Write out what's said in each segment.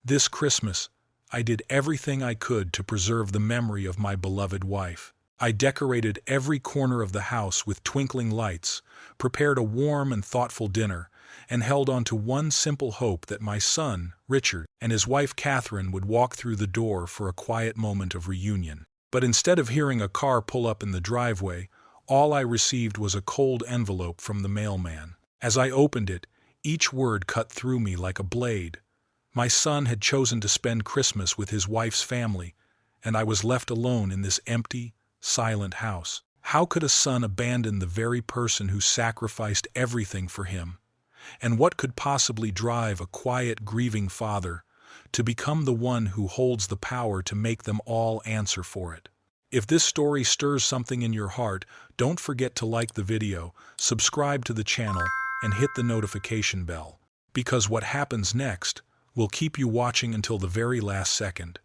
This Christmas, I did everything I could to preserve the memory of my beloved wife. I decorated every corner of the house with twinkling lights, prepared a warm and thoughtful dinner, and held on to one simple hope that my son, Richard, and his wife Catherine would walk through the door for a quiet moment of reunion. But instead of hearing a car pull up in the driveway, all I received was a cold envelope from the mailman. As I opened it, each word cut through me like a blade. My son had chosen to spend Christmas with his wife's family, and I was left alone in this empty, silent house. How could a son abandon the very person who sacrificed everything for him? And what could possibly drive a quiet, grieving father to become the one who holds the power to make them all answer for it? If this story stirs something in your heart, don't forget to like the video, subscribe to the channel, and hit the notification bell, because what happens next will keep you watching until the very last second.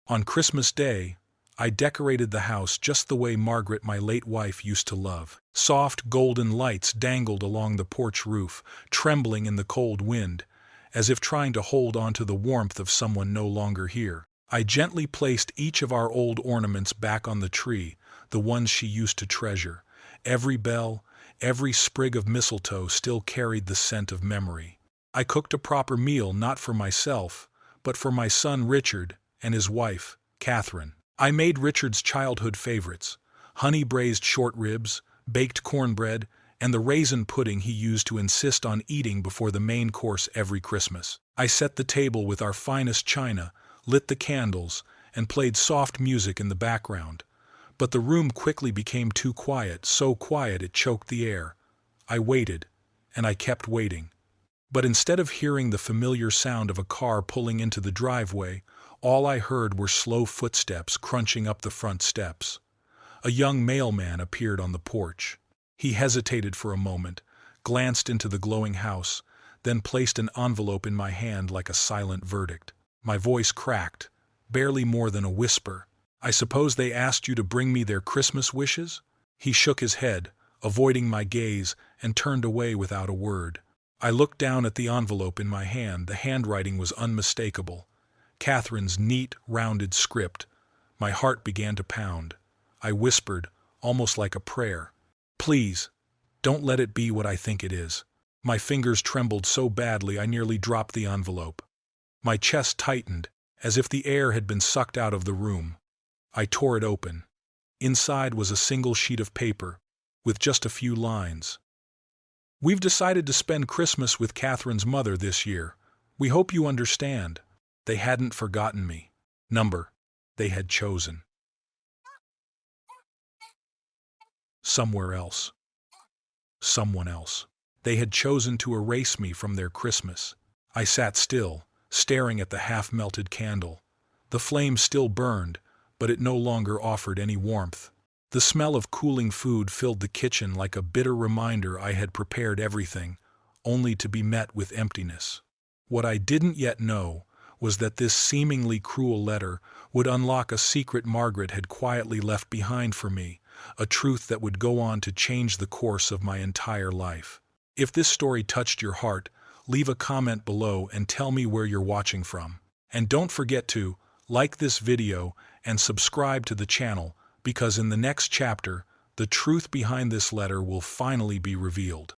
On Christmas Day, I decorated the house just the way Margaret, my late wife, used to love. Soft golden lights dangled along the porch roof, trembling in the cold wind, as if trying to hold on to the warmth of someone no longer here. I gently placed each of our old ornaments back on the tree, the ones she used to treasure. Every bell, every sprig of mistletoe still carried the scent of memory. I cooked a proper meal not for myself, but for my son Richard and his wife, Catherine. I made Richard's childhood favorites: honey-braised short ribs, baked cornbread, and the raisin pudding he used to insist on eating before the main course every Christmas. I set the table with our finest china, lit the candles, and played soft music in the background. But the room quickly became too quiet, so quiet it choked the air. I waited, and I kept waiting. But instead of hearing the familiar sound of a car pulling into the driveway, all I heard were slow footsteps crunching up the front steps. A young mailman appeared on the porch. He hesitated for a moment, glanced into the glowing house, then placed an envelope in my hand like a silent verdict. My voice cracked, barely more than a whisper. "I suppose they asked you to bring me their Christmas wishes?" He shook his head, avoiding my gaze, and turned away without a word. I looked down at the envelope in my hand. The handwriting was unmistakable. Catherine's neat, rounded script. My heart began to pound. I whispered, almost like a prayer, "Please, don't let it be what I think it is." My fingers trembled so badly I nearly dropped the envelope. My chest tightened, as if the air had been sucked out of the room. I tore it open. Inside was a single sheet of paper, with just a few lines. "We've decided to spend Christmas with Catherine's mother this year. We hope you understand." They hadn't forgotten me. Number, they had chosen. Somewhere else. Someone else. They had chosen to erase me from their Christmas. I sat still, staring at the half-melted candle. The flame still burned, but it no longer offered any warmth. The smell of cooling food filled the kitchen like a bitter reminder I had prepared everything, only to be met with emptiness. What I didn't yet know was that this seemingly cruel letter would unlock a secret Margaret had quietly left behind for me, a truth that would go on to change the course of my entire life. If this story touched your heart, leave a comment below and tell me where you're watching from. And don't forget to like this video and subscribe to the channel, because in the next chapter, the truth behind this letter will finally be revealed.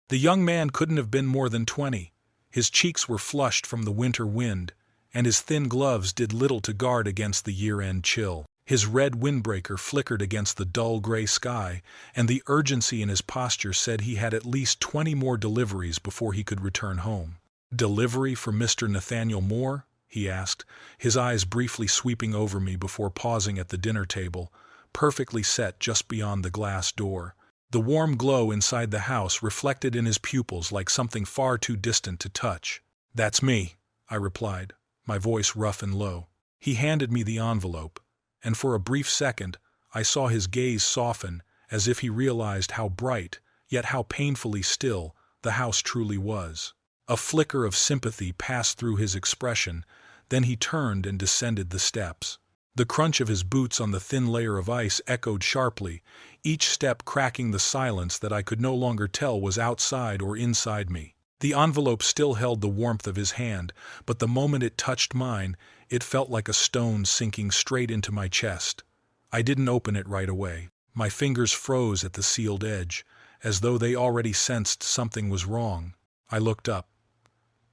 The young man couldn't have been more than 20. His cheeks were flushed from the winter wind, and his thin gloves did little to guard against the year-end chill. His red windbreaker flickered against the dull gray sky, and the urgency in his posture said he had at least 20 more deliveries before he could return home. "Delivery for Mr. Nathaniel Moore?" he asked, his eyes briefly sweeping over me before pausing at the dinner table, perfectly set just beyond the glass door. The warm glow inside the house reflected in his pupils like something far too distant to touch. "That's me," I replied, my voice rough and low. He handed me the envelope, and for a brief second I saw his gaze soften, as if he realized how bright, yet how painfully still, the house truly was. A flicker of sympathy passed through his expression, then he turned and descended the steps. The crunch of his boots on the thin layer of ice echoed sharply, each step cracking the silence that I could no longer tell was outside or inside me. The envelope still held the warmth of his hand, but the moment it touched mine, it felt like a stone sinking straight into my chest. I didn't open it right away. My fingers froze at the sealed edge, as though they already sensed something was wrong. I looked up.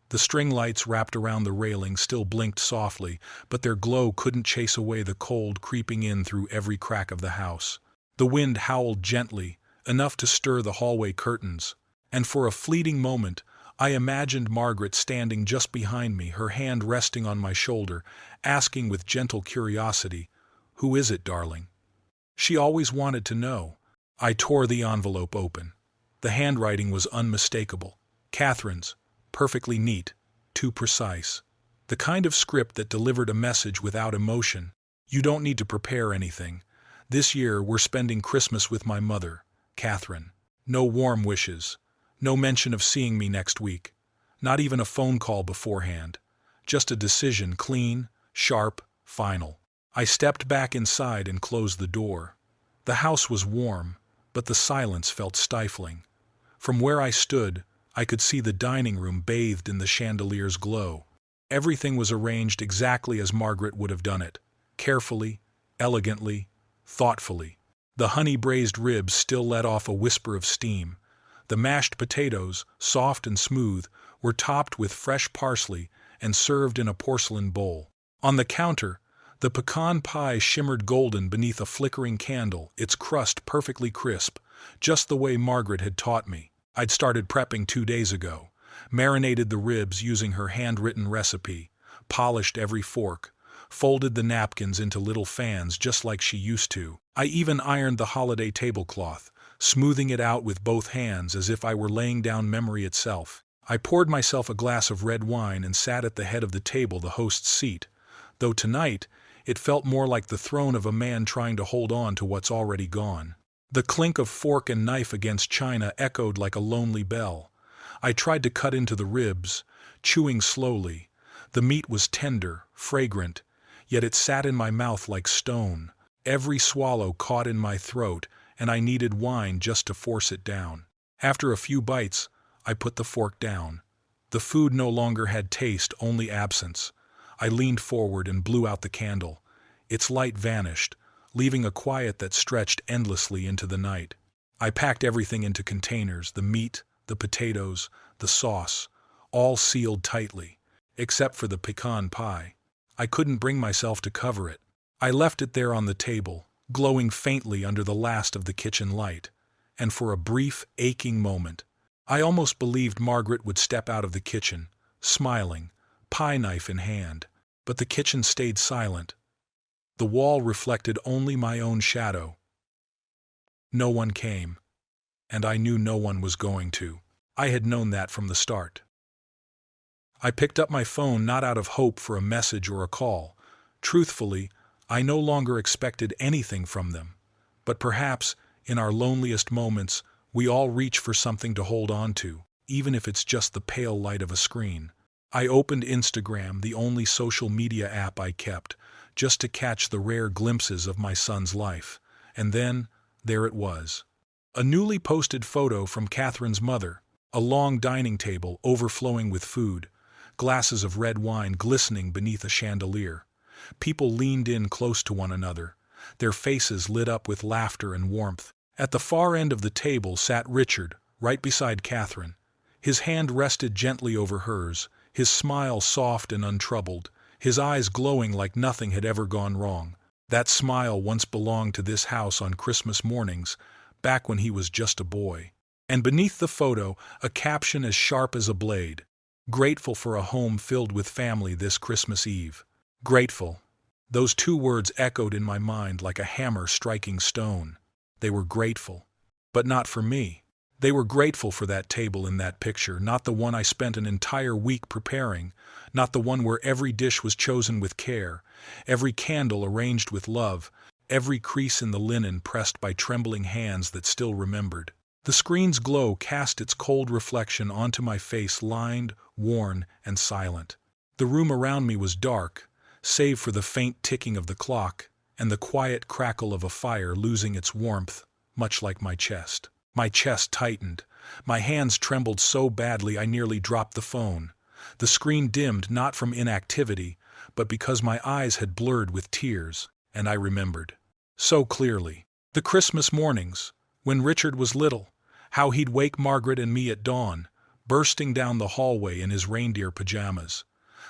The string lights wrapped around the railing still blinked softly, but their glow couldn't chase away the cold creeping in through every crack of the house. The wind howled gently, enough to stir the hallway curtains, and for a fleeting moment, I imagined Margaret standing just behind me, her hand resting on my shoulder, asking with gentle curiosity, "Who is it, darling?" She always wanted to know. I tore the envelope open. The handwriting was unmistakable. Catherine's, perfectly neat, too precise. The kind of script that delivered a message without emotion. "You don't need to prepare anything. This year we're spending Christmas with my mother, Catherine. No warm wishes. No mention of seeing me next week. Not even a phone call beforehand. Just a decision, clean, sharp, final." I stepped back inside and closed the door. The house was warm, but the silence felt stifling. From where I stood, I could see the dining room bathed in the chandelier's glow. Everything was arranged exactly as Margaret would have done it, carefully, elegantly, thoughtfully. The honey-braised ribs still let off a whisper of steam. The mashed potatoes, soft and smooth, were topped with fresh parsley and served in a porcelain bowl. On the counter, the pecan pie shimmered golden beneath a flickering candle, its crust perfectly crisp, just the way Margaret had taught me. I'd started prepping 2 days ago, marinated the ribs using her handwritten recipe, polished every fork, folded the napkins into little fans just like she used to. I even ironed the holiday tablecloth, smoothing it out with both hands as if I were laying down memory itself. I poured myself a glass of red wine and sat at the head of the table, the host's seat, though tonight it felt more like the throne of a man trying to hold on to what's already gone. The clink of fork and knife against china echoed like a lonely bell. I tried to cut into the ribs, chewing slowly. The meat was tender, fragrant, yet it sat in my mouth like stone. Every swallow caught in my throat, and I needed wine just to force it down. After a few bites, I put the fork down. The food no longer had taste, only absence. I leaned forward and blew out the candle. Its light vanished, leaving a quiet that stretched endlessly into the night. I packed everything into containers, the meat, the potatoes, the sauce, all sealed tightly, except for the pecan pie. I couldn't bring myself to cover it. I left it there on the table, glowing faintly under the last of the kitchen light, and for a brief, aching moment, I almost believed Margaret would step out of the kitchen, smiling, pie knife in hand. But the kitchen stayed silent. The wall reflected only my own shadow. No one came, and I knew no one was going to. I had known that from the start. I picked up my phone not out of hope for a message or a call. Truthfully, I no longer expected anything from them. But perhaps, in our loneliest moments, we all reach for something to hold on to, even if it's just the pale light of a screen. I opened Instagram, the only social media app I kept, just to catch the rare glimpses of my son's life. And then, there it was. A newly posted photo from Catherine's mother, a long dining table overflowing with food, glasses of red wine glistening beneath a chandelier. People leaned in close to one another, their faces lit up with laughter and warmth. At the far end of the table sat Richard, right beside Catherine. His hand rested gently over hers, his smile soft and untroubled, his eyes glowing like nothing had ever gone wrong. That smile once belonged to this house on Christmas mornings, back when he was just a boy. And beneath the photo, a caption as sharp as a blade. "Grateful for a home filled with family this Christmas Eve." Grateful. Those 2 words echoed in my mind like a hammer striking stone. They were grateful. But not for me. They were grateful for that table in that picture, not the one I spent an entire week preparing, not the one where every dish was chosen with care, every candle arranged with love, every crease in the linen pressed by trembling hands that still remembered. The screen's glow cast its cold reflection onto my face, lined, worn, and silent. The room around me was dark, save for the faint ticking of the clock and the quiet crackle of a fire losing its warmth, much like my chest. My chest tightened. My hands trembled so badly I nearly dropped the phone. The screen dimmed not from inactivity, but because my eyes had blurred with tears, and I remembered. So clearly. The Christmas mornings, when Richard was little, how he'd wake Margaret and me at dawn, bursting down the hallway in his reindeer pajamas.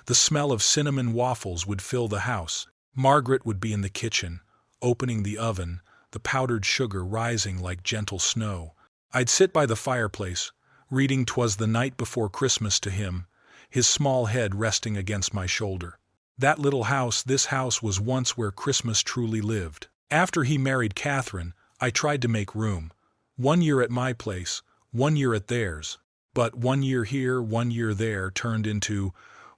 The smell of cinnamon waffles would fill the house. Margaret would be in the kitchen, opening the oven, the powdered sugar rising like gentle snow. I'd sit by the fireplace, reading "'Twas the Night Before Christmas" to him, his small head resting against my shoulder. That little house, this house, was once where Christmas truly lived. After he married Catherine, I tried to make room. 1 year at my place, 1 year at theirs. But 1 year here, 1 year there turned into,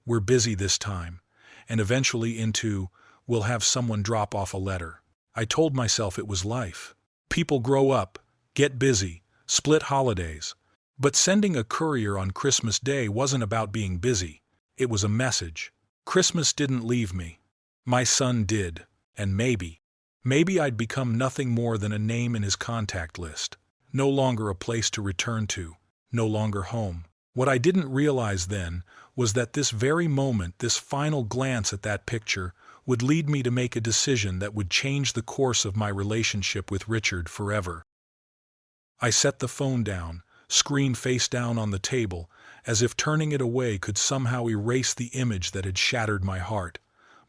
"We're busy this time," and eventually into, "We'll have someone drop off a letter." I told myself it was life. People grow up, get busy, split holidays. But sending a courier on Christmas Day wasn't about being busy. It was a message. Christmas didn't leave me. My son did. And maybe I'd become nothing more than a name in his contact list. No longer a place to return to. No longer home. What I didn't realize then was that this very moment, this final glance at that picture, would lead me to make a decision that would change the course of my relationship with Richard forever. I set the phone down, screen face down on the table, as if turning it away could somehow erase the image that had shattered my heart.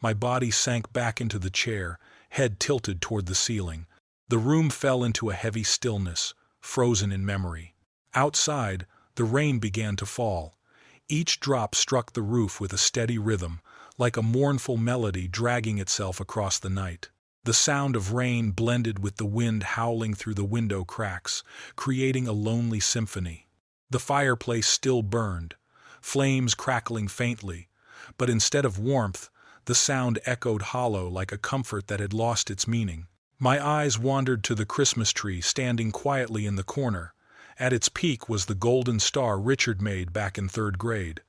My body sank back into the chair, head tilted toward the ceiling. The room fell into a heavy stillness, frozen in memory. Outside, the rain began to fall. Each drop struck the roof with a steady rhythm, like a mournful melody dragging itself across the night. The sound of rain blended with the wind howling through the window cracks, creating a lonely symphony. The fireplace still burned, flames crackling faintly, but instead of warmth, the sound echoed hollow like a comfort that had lost its meaning. My eyes wandered to the Christmas tree standing quietly in the corner. At its peak was the golden star Richard made back in 3rd grade.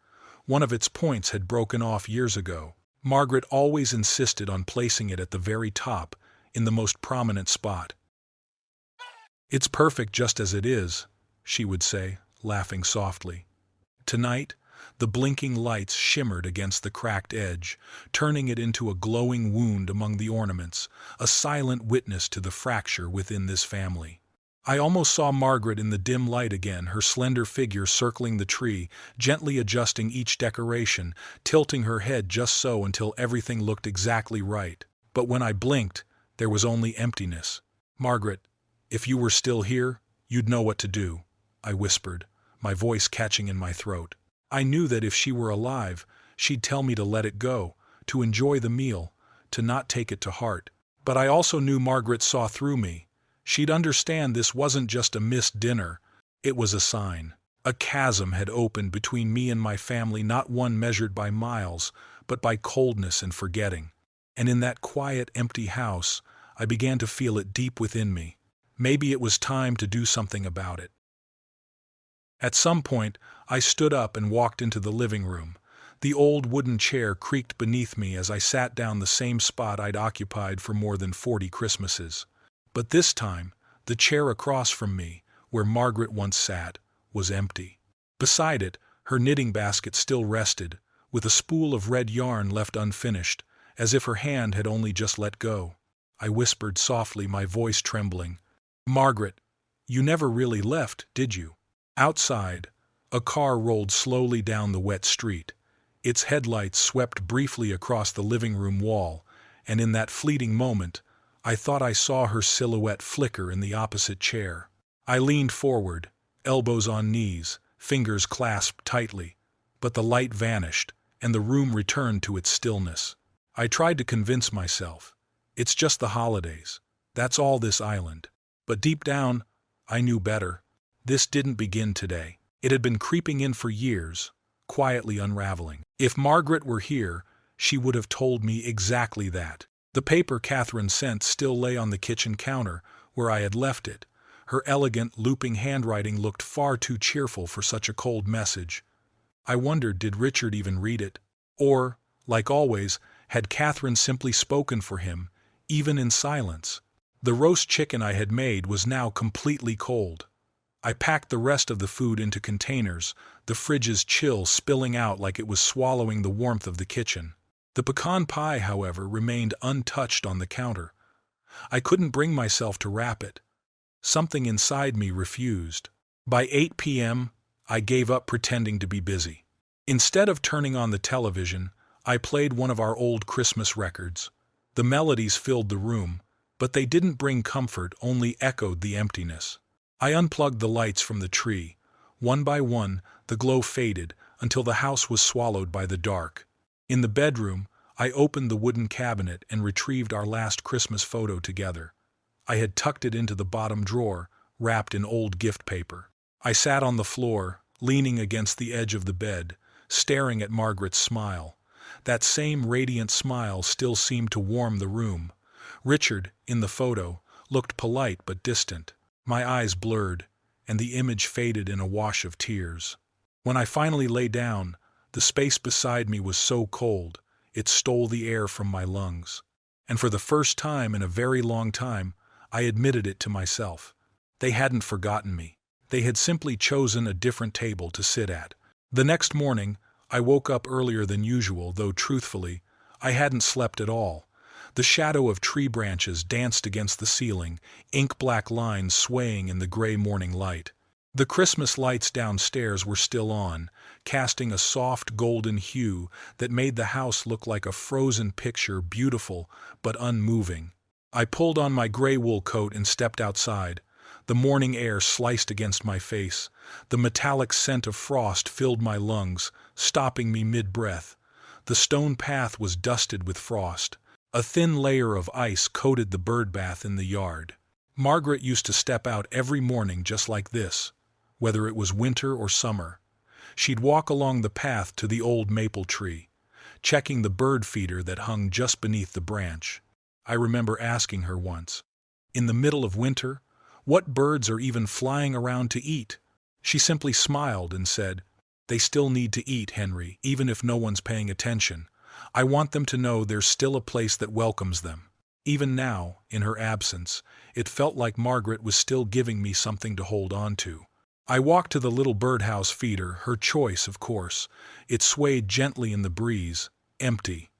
One of its points had broken off years ago. Margaret always insisted on placing it at the very top, in the most prominent spot. "It's perfect just as it is," she would say, laughing softly. Tonight, the blinking lights shimmered against the cracked edge, turning it into a glowing wound among the ornaments, a silent witness to the fracture within this family. I almost saw Margaret in the dim light again, her slender figure circling the tree, gently adjusting each decoration, tilting her head just so until everything looked exactly right. But when I blinked, there was only emptiness. "Margaret, if you were still here, you'd know what to do," I whispered, my voice catching in my throat. I knew that if she were alive, she'd tell me to let it go, to enjoy the meal, to not take it to heart. But I also knew Margaret saw through me. She'd understand this wasn't just a missed dinner, it was a sign. A chasm had opened between me and my family, not one measured by miles, but by coldness and forgetting. And in that quiet, empty house, I began to feel it deep within me. Maybe it was time to do something about it. At some point, I stood up and walked into the living room. The old wooden chair creaked beneath me as I sat down, the same spot I'd occupied for more than 40 Christmases. But this time, the chair across from me, where Margaret once sat, was empty. Beside it, her knitting basket still rested, with a spool of red yarn left unfinished, as if her hand had only just let go. I whispered softly, my voice trembling, "Margaret, you never really left, did you?" Outside, a car rolled slowly down the wet street. Its headlights swept briefly across the living room wall, and in that fleeting moment, I thought I saw her silhouette flicker in the opposite chair. I leaned forward, elbows on knees, fingers clasped tightly, but the light vanished, and the room returned to its stillness. I tried to convince myself, it's just the holidays. That's all this island. But deep down, I knew better. This didn't begin today. It had been creeping in for years, quietly unraveling. If Margaret were here, she would have told me exactly that. The paper Catherine sent still lay on the kitchen counter, where I had left it. Her elegant, looping handwriting looked far too cheerful for such a cold message. I wondered, did Richard even read it? Or, like always, had Catherine simply spoken for him, even in silence? The roast chicken I had made was now completely cold. I packed the rest of the food into containers, the fridge's chill spilling out like it was swallowing the warmth of the kitchen. The pecan pie, however, remained untouched on the counter. I couldn't bring myself to wrap it. Something inside me refused. By 8 p.m., I gave up pretending to be busy. Instead of turning on the television, I played one of our old Christmas records. The melodies filled the room, but they didn't bring comfort, only echoed the emptiness. I unplugged the lights from the tree. One by one, the glow faded until the house was swallowed by the dark. In the bedroom, I opened the wooden cabinet and retrieved our last Christmas photo together. I had tucked it into the bottom drawer, wrapped in old gift paper. I sat on the floor, leaning against the edge of the bed, staring at Margaret's smile. That same radiant smile still seemed to warm the room. Richard, in the photo, looked polite but distant. My eyes blurred, and the image faded in a wash of tears. When I finally lay down, the space beside me was so cold, it stole the air from my lungs. And for the first time in a very long time, I admitted it to myself. They hadn't forgotten me. They had simply chosen a different table to sit at. The next morning, I woke up earlier than usual, though truthfully, I hadn't slept at all. The shadow of tree branches danced against the ceiling, ink-black lines swaying in the gray morning light. The Christmas lights downstairs were still on, casting a soft golden hue that made the house look like a frozen picture, beautiful but unmoving. I pulled on my gray wool coat and stepped outside. The morning air sliced against my face. The metallic scent of frost filled my lungs, stopping me mid-breath. The stone path was dusted with frost. A thin layer of ice coated the birdbath in the yard. Margaret used to step out every morning just like this, whether it was winter or summer. She'd walk along the path to the old maple tree, checking the bird feeder that hung just beneath the branch. I remember asking her once, "In the middle of winter, what birds are even flying around to eat?" She simply smiled and said, "They still need to eat, Henry, even if no one's paying attention. I want them to know there's still a place that welcomes them." Even now, in her absence, it felt like Margaret was still giving me something to hold on to. I walked to the little birdhouse feeder, her choice, of course. It swayed gently in the breeze, empty.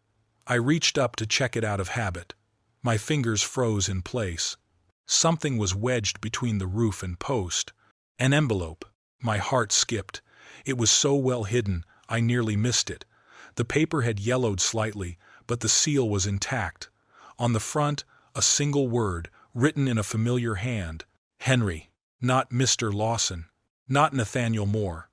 I reached up to check it out of habit. My fingers froze in place. Something was wedged between the roof and post. An envelope. My heart skipped. It was so well hidden, I nearly missed it. The paper had yellowed slightly, but the seal was intact. On the front, a single word, written in a familiar hand. Henry. Not Mr. Lawson. Not Nathaniel Moore.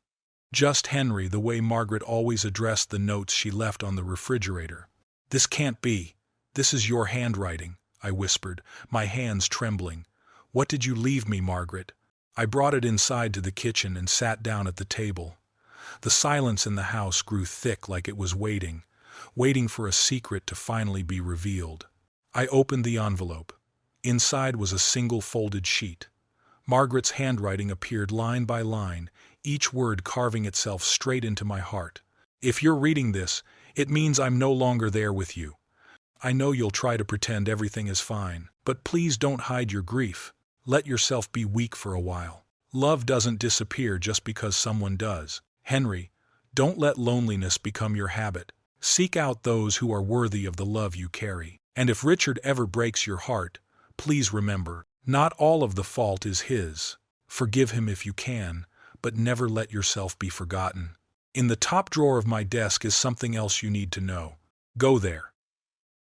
Just Henry, the way Margaret always addressed the notes she left on the refrigerator. "This can't be. This is your handwriting," I whispered, my hands trembling. "What did you leave me, Margaret?" I brought it inside to the kitchen and sat down at the table. The silence in the house grew thick, like it was waiting for a secret to finally be revealed. I opened the envelope. Inside was a single folded sheet. Margaret's handwriting appeared line by line, each word carving itself straight into my heart. "If you're reading this, it means I'm no longer there with you. I know you'll try to pretend everything is fine, but please don't hide your grief. Let yourself be weak for a while. Love doesn't disappear just because someone does. Henry, don't let loneliness become your habit. Seek out those who are worthy of the love you carry. And if Richard ever breaks your heart, please remember, not all of the fault is his. Forgive him if you can, but never let yourself be forgotten. In the top drawer of my desk is something else you need to know. Go there.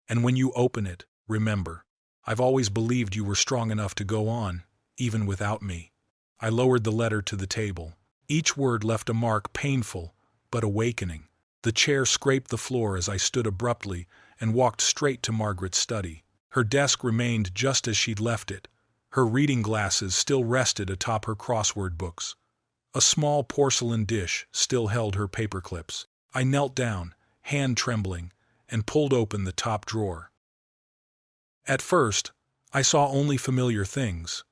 And when you open it, remember, I've always believed you were strong enough to go on, even without me." I lowered the letter to the table. Each word left a mark, painful, but awakening. The chair scraped the floor as I stood abruptly and walked straight to Margaret's study. Her desk remained just as she'd left it. Her reading glasses still rested atop her crossword books. A small porcelain dish still held her paperclips. I knelt down, hand trembling, and pulled open the top drawer. At first, I saw only familiar things.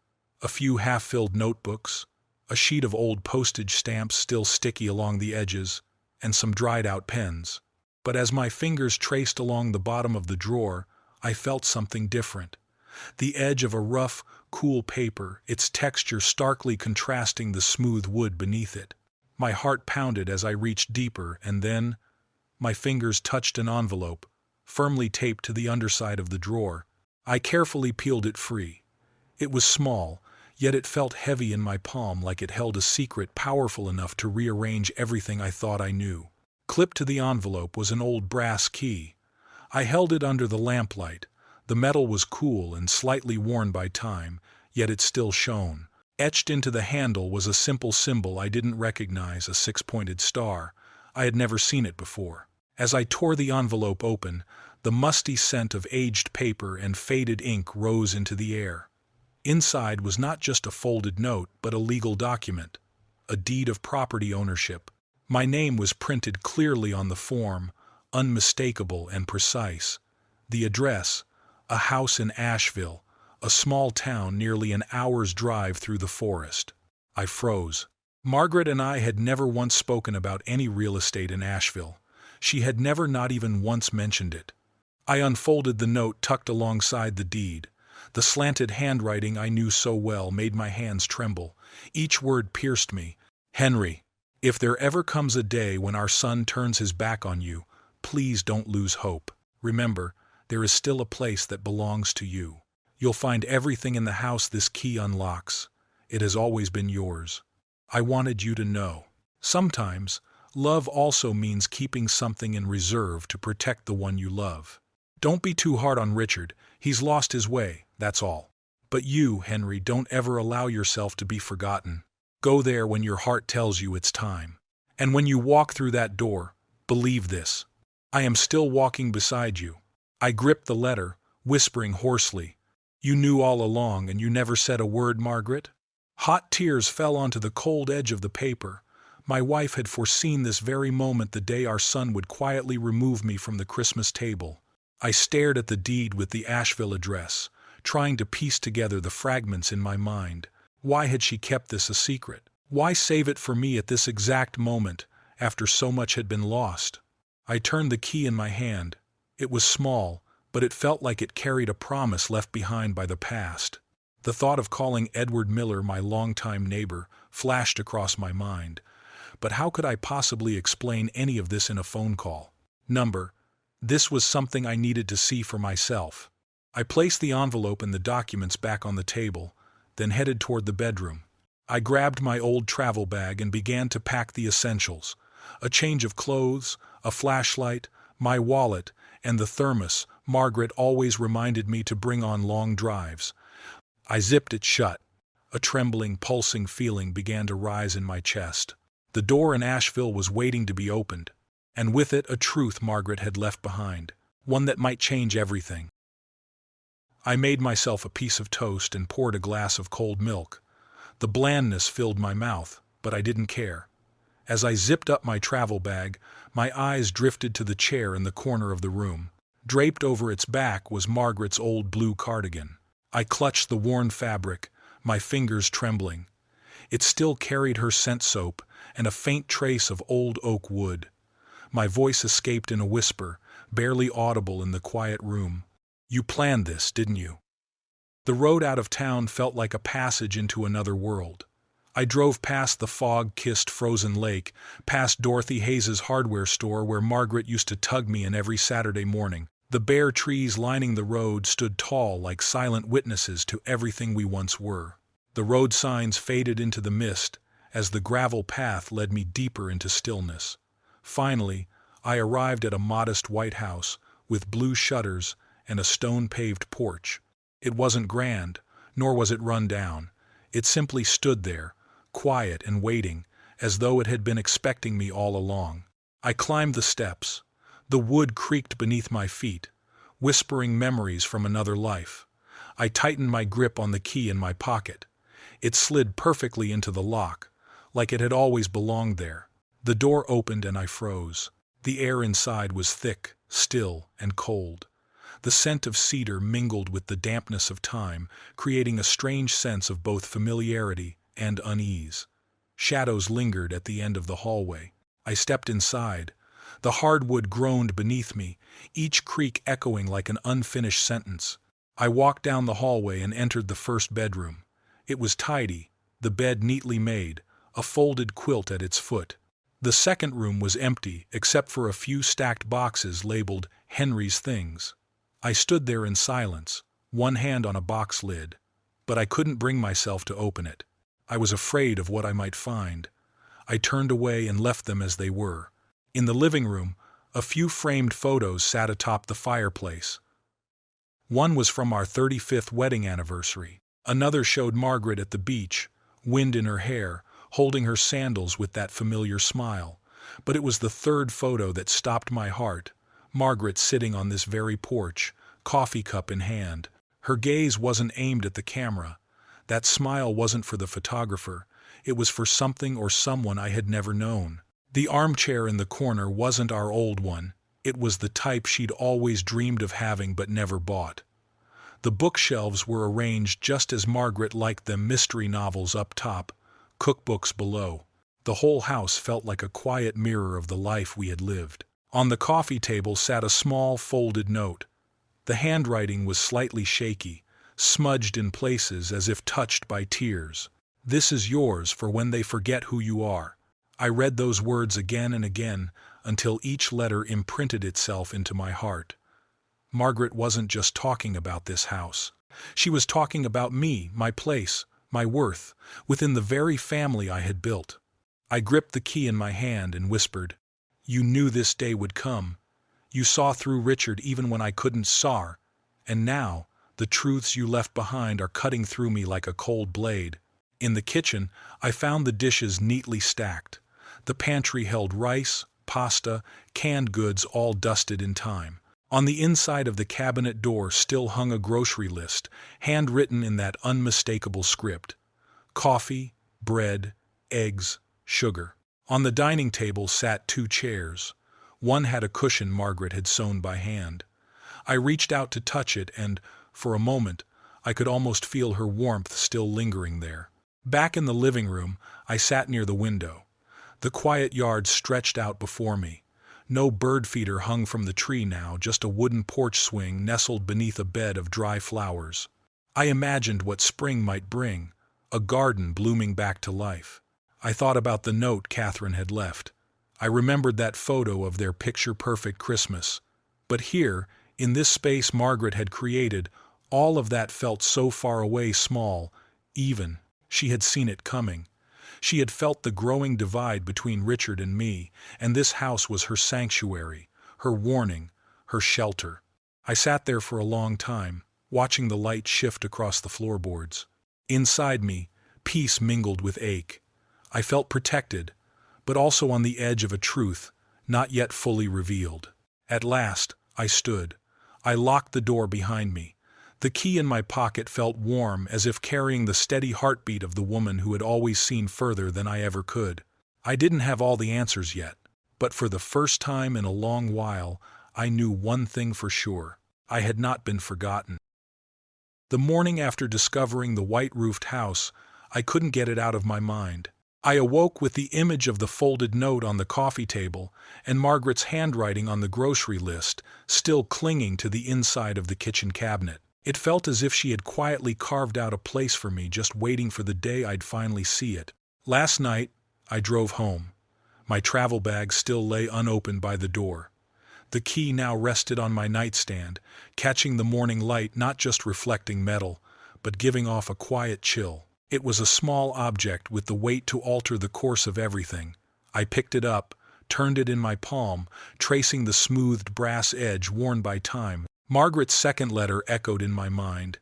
A few half-filled notebooks, a sheet of old postage stamps still sticky along the edges, and some dried-out pens. But as my fingers traced along the bottom of the drawer, I felt something different. The edge of a rough, cool paper, its texture starkly contrasting the smooth wood beneath it. My heart pounded as I reached deeper, and then my fingers touched an envelope, firmly taped to the underside of the drawer. I carefully peeled it free. It was small, yet it felt heavy in my palm, like it held a secret powerful enough to rearrange everything I thought I knew. Clipped to the envelope was an old brass key. I held it under the lamplight. The metal was cool and slightly worn by time, yet it still shone. Etched into the handle was a simple symbol I didn't recognize, a six-pointed star. I had never seen it before. As I tore the envelope open, the musty scent of aged paper and faded ink rose into the air. Inside was not just a folded note, but a legal document, a deed of property ownership. My name was printed clearly on the form, unmistakable and precise. The address, a house in Asheville, a small town nearly an hour's drive through the forest. I froze. Margaret and I had never once spoken about any real estate in Asheville. She had never, not even once, mentioned it. I unfolded the note tucked alongside the deed. The slanted handwriting I knew so well made my hands tremble. Each word pierced me. Henry, if there ever comes a day when our son turns his back on you, please don't lose hope. Remember, there is still a place that belongs to you. You'll find everything in the house this key unlocks. It has always been yours. I wanted you to know. Sometimes, love also means keeping something in reserve to protect the one you love. Don't be too hard on Richard. He's lost his way, that's all. But you, Henry, don't ever allow yourself to be forgotten. Go there when your heart tells you it's time. And when you walk through that door, believe this. I am still walking beside you. I gripped the letter, whispering hoarsely. You knew all along, and you never said a word, Margaret? Hot tears fell onto the cold edge of the paper. My wife had foreseen this very moment, the day our son would quietly remove me from the Christmas table. I stared at the deed with the Asheville address, trying to piece together the fragments in my mind. Why had she kept this a secret? Why save it for me at this exact moment, after so much had been lost? I turned the key in my hand. It was small, but it felt like it carried a promise left behind by the past. The thought of calling Edward Miller my longtime neighbor flashed across my mind. But how could I possibly explain any of this in a phone call? This was something I needed to see for myself. I placed the envelope and the documents back on the table, then headed toward the bedroom. I grabbed my old travel bag and began to pack the essentials: a change of clothes, a flashlight, my wallet, and the thermos Margaret always reminded me to bring on long drives. I zipped it shut. A trembling, pulsing feeling began to rise in my chest. The door in Asheville was waiting to be opened, and with it a truth Margaret had left behind, one that might change everything. I made myself a piece of toast and poured a glass of cold milk. The blandness filled my mouth, but I didn't care. As I zipped up my travel bag, my eyes drifted to the chair in the corner of the room. Draped over its back was Margaret's old blue cardigan. I clutched the worn fabric, my fingers trembling. It still carried her scent soap and a faint trace of old oak wood. My voice escaped in a whisper, barely audible in the quiet room. You planned this, didn't you? The road out of town felt like a passage into another world. I drove past the fog-kissed frozen lake, past Dorothy Hayes's hardware store where Margaret used to tug me in every Saturday morning. The bare trees lining the road stood tall like silent witnesses to everything we once were. The road signs faded into the mist as the gravel path led me deeper into stillness. Finally, I arrived at a modest white house with blue shutters and a stone-paved porch. It wasn't grand, nor was it run down. It simply stood there, quiet and waiting, as though it had been expecting me all along. I climbed the steps. The wood creaked beneath my feet, whispering memories from another life. I tightened my grip on the key in my pocket. It slid perfectly into the lock, like it had always belonged there. The door opened and I froze. The air inside was thick, still, and cold. The scent of cedar mingled with the dampness of time, creating a strange sense of both familiarity and unease. Shadows lingered at the end of the hallway. I stepped inside. The hardwood groaned beneath me, each creak echoing like an unfinished sentence. I walked down the hallway and entered the first bedroom. It was tidy, the bed neatly made, a folded quilt at its foot. The second room was empty, except for a few stacked boxes labeled Henry's Things. I stood there in silence, one hand on a box lid, but I couldn't bring myself to open it. I was afraid of what I might find. I turned away and left them as they were. In the living room, a few framed photos sat atop the fireplace. One was from our 35th wedding anniversary. Another showed Margaret at the beach, wind in her hair, holding her sandals with that familiar smile. But it was the third photo that stopped my heart. Margaret sitting on this very porch, coffee cup in hand. Her gaze wasn't aimed at the camera. That smile wasn't for the photographer. It was for something or someone I had never known. The armchair in the corner wasn't our old one. It was the type she'd always dreamed of having but never bought. The bookshelves were arranged just as Margaret liked them, mystery novels up top, cookbooks below. The whole house felt like a quiet mirror of the life we had lived. On the coffee table sat a small folded note. The handwriting was slightly shaky, smudged in places as if touched by tears. "This is yours for when they forget who you are." I read those words again and again until each letter imprinted itself into my heart. Margaret wasn't just talking about this house. She was talking about me, my place, my worth, within the very family I had built. I gripped the key in my hand and whispered, "You knew this day would come. You saw through Richard even when I couldn't saw. And now, the truths you left behind are cutting through me like a cold blade." In the kitchen, I found the dishes neatly stacked. The pantry held rice, pasta, canned goods all dusted in time. On the inside of the cabinet door still hung a grocery list, handwritten in that unmistakable script. Coffee, bread, eggs, sugar. On the dining table sat 2 chairs. One had a cushion Margaret had sewn by hand. I reached out to touch it and, for a moment, I could almost feel her warmth still lingering there. Back in the living room, I sat near the window. The quiet yard stretched out before me. No bird feeder hung from the tree now, just a wooden porch swing nestled beneath a bed of dry flowers. I imagined what spring might bring, a garden blooming back to life. I thought about the note Catherine had left. I remembered that photo of their picture-perfect Christmas. But here, in this space Margaret had created, all of that felt so far away, small, even. She had seen it coming. She had felt the growing divide between Richard and me, and this house was her sanctuary, her warning, her shelter. I sat there for a long time, watching the light shift across the floorboards. Inside me, peace mingled with ache. I felt protected, but also on the edge of a truth not yet fully revealed. At last, I stood. I locked the door behind me. The key in my pocket felt warm, as if carrying the steady heartbeat of the woman who had always seen further than I ever could. I didn't have all the answers yet, but for the first time in a long while, I knew one thing for sure. I had not been forgotten. The morning after discovering the white-roofed house, I couldn't get it out of my mind. I awoke with the image of the folded note on the coffee table and Margaret's handwriting on the grocery list, still clinging to the inside of the kitchen cabinet. It felt as if she had quietly carved out a place for me, just waiting for the day I'd finally see it. Last night, I drove home. My travel bag still lay unopened by the door. The key now rested on my nightstand, catching the morning light, not just reflecting metal, but giving off a quiet chill. It was a small object with the weight to alter the course of everything. I picked it up, turned it in my palm, tracing the smoothed brass edge worn by time. Margaret's second letter echoed in my mind.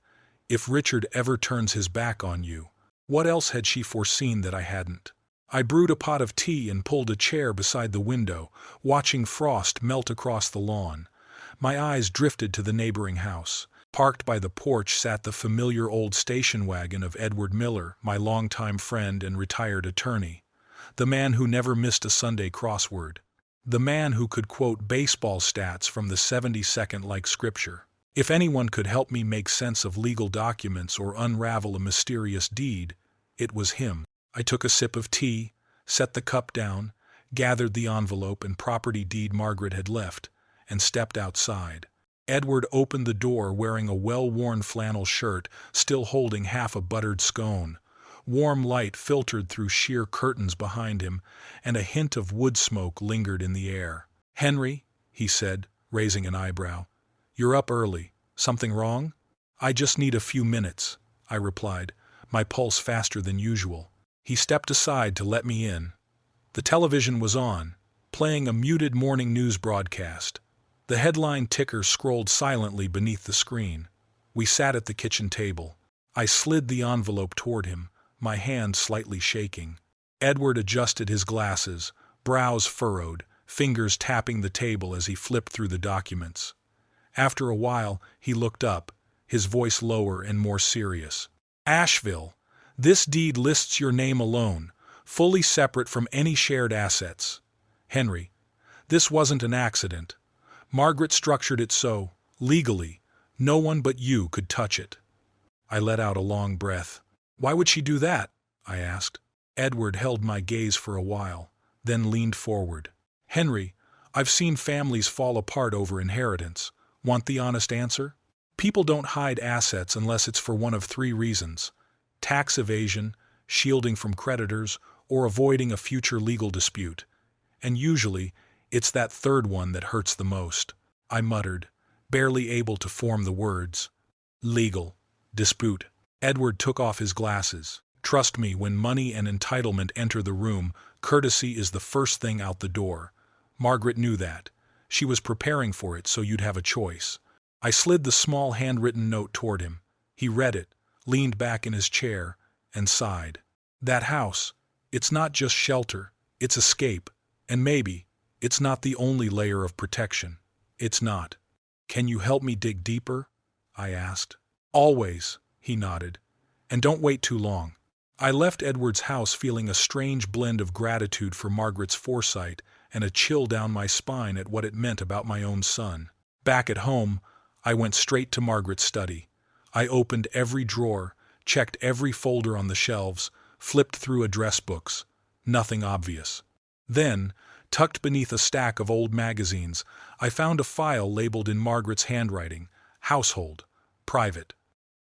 If Richard ever turns his back on you. What else had she foreseen that I hadn't? I brewed a pot of tea and pulled a chair beside the window, watching frost melt across the lawn. My eyes drifted to the neighboring house. Parked by the porch sat the familiar old station wagon of Edward Miller, my longtime friend and retired attorney. The man who never missed a Sunday crossword. The man who could quote baseball stats from the 72nd like scripture. If anyone could help me make sense of legal documents or unravel a mysterious deed, it was him. I took a sip of tea, set the cup down, gathered the envelope and property deed Margaret had left, and stepped outside. Edward opened the door wearing a well-worn flannel shirt, still holding half a buttered scone. Warm light filtered through sheer curtains behind him, and a hint of wood smoke lingered in the air. "Henry," he said, raising an eyebrow, "you're up early. Something wrong?" "I just need a few minutes," I replied, my pulse faster than usual. He stepped aside to let me in. The television was on, playing a muted morning news broadcast. The headline ticker scrolled silently beneath the screen. We sat at the kitchen table. I slid the envelope toward him, my hand slightly shaking. Edward adjusted his glasses, brows furrowed, fingers tapping the table as he flipped through the documents. After a while, he looked up, his voice lower and more serious. "Asheville, this deed lists your name alone, fully separate from any shared assets. Henry, this wasn't an accident. Margaret structured it so, legally, no one but you could touch it." I let out a long breath. "Why would she do that?" I asked. Edward held my gaze for a while, then leaned forward. "Henry, I've seen families fall apart over inheritance. Want the honest answer? People don't hide assets unless it's for one of three reasons: tax evasion, shielding from creditors, or avoiding a future legal dispute. And usually, it's that third one that hurts the most." I muttered, barely able to form the words. "Legal dispute." Edward took off his glasses. "Trust me, when money and entitlement enter the room, courtesy is the first thing out the door. Margaret knew that. She was preparing for it so you'd have a choice." I slid the small handwritten note toward him. He read it, leaned back in his chair, and sighed. "That house, it's not just shelter, it's escape. And maybe, it's not the only layer of protection. It's not." "Can you help me dig deeper?" I asked. "Always," he nodded. "And don't wait too long." I left Edward's house feeling a strange blend of gratitude for Margaret's foresight and a chill down my spine at what it meant about my own son. Back at home, I went straight to Margaret's study. I opened every drawer, checked every folder on the shelves, flipped through address books. Nothing obvious. Then, tucked beneath a stack of old magazines, I found a file labeled in Margaret's handwriting: Household, Private.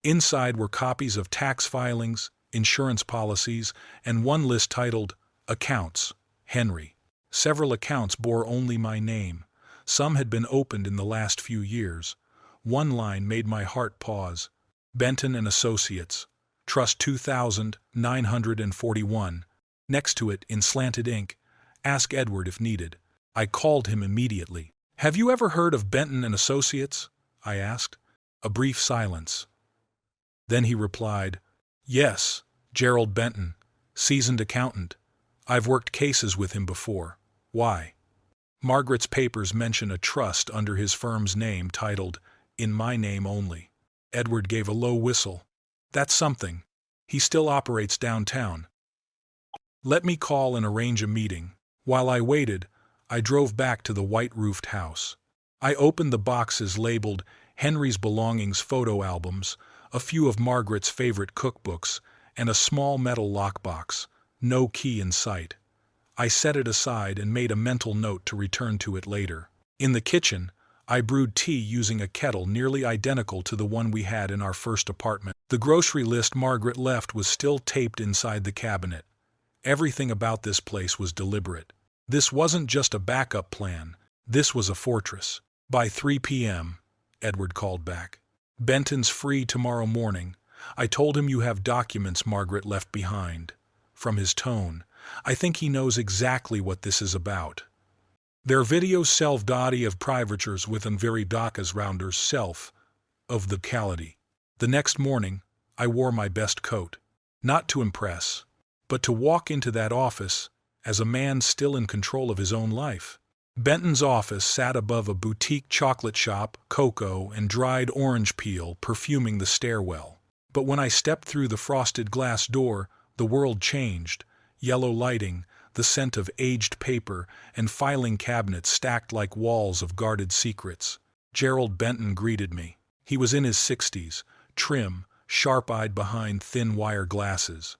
Inside were copies of tax filings, insurance policies, and one list titled Accounts, Henry. Several accounts bore only my name. Some had been opened in the last few years. One line made my heart pause. Benton and Associates, Trust 2941. Next to it, in slanted ink, Ask Edward if needed. I called him immediately. "Have you ever heard of Benton and Associates?" I asked. A brief silence. Then he replied, "Yes, Gerald Benton, seasoned accountant. I've worked cases with him before. Why?" Margaret's papers mention a trust under his firm's name titled, In My Name Only. Edward gave a low whistle. "That's something. He still operates downtown. Let me call and arrange a meeting." While I waited, I drove back to the white-roofed house. I opened the boxes labeled Henry's Belongings photo albums, a few of Margaret's favorite cookbooks, and a small metal lockbox, no key in sight. I set it aside and made a mental note to return to it later. In the kitchen, I brewed tea using a kettle nearly identical to the one we had in our first apartment. The grocery list Margaret left was still taped inside the cabinet. Everything about this place was deliberate. This wasn't just a backup plan. This was a fortress. "By 3 p.m., Edward called back. "Benton's free tomorrow morning. I told him you have documents Margaret left behind." From his tone, I think he knows exactly what this is about. "Their videos selvdadi of privatures within very dakas rounders self of the locality." The next morning, I wore my best coat. Not to impress, but to walk into that office as a man still in control of his own life. Benton's office sat above a boutique chocolate shop, cocoa and dried orange peel perfuming the stairwell. But when I stepped through the frosted glass door, the world changed. Yellow lighting, the scent of aged paper, and filing cabinets stacked like walls of guarded secrets. Gerald Benton greeted me. He was in his 60s, trim, sharp-eyed behind thin wire glasses.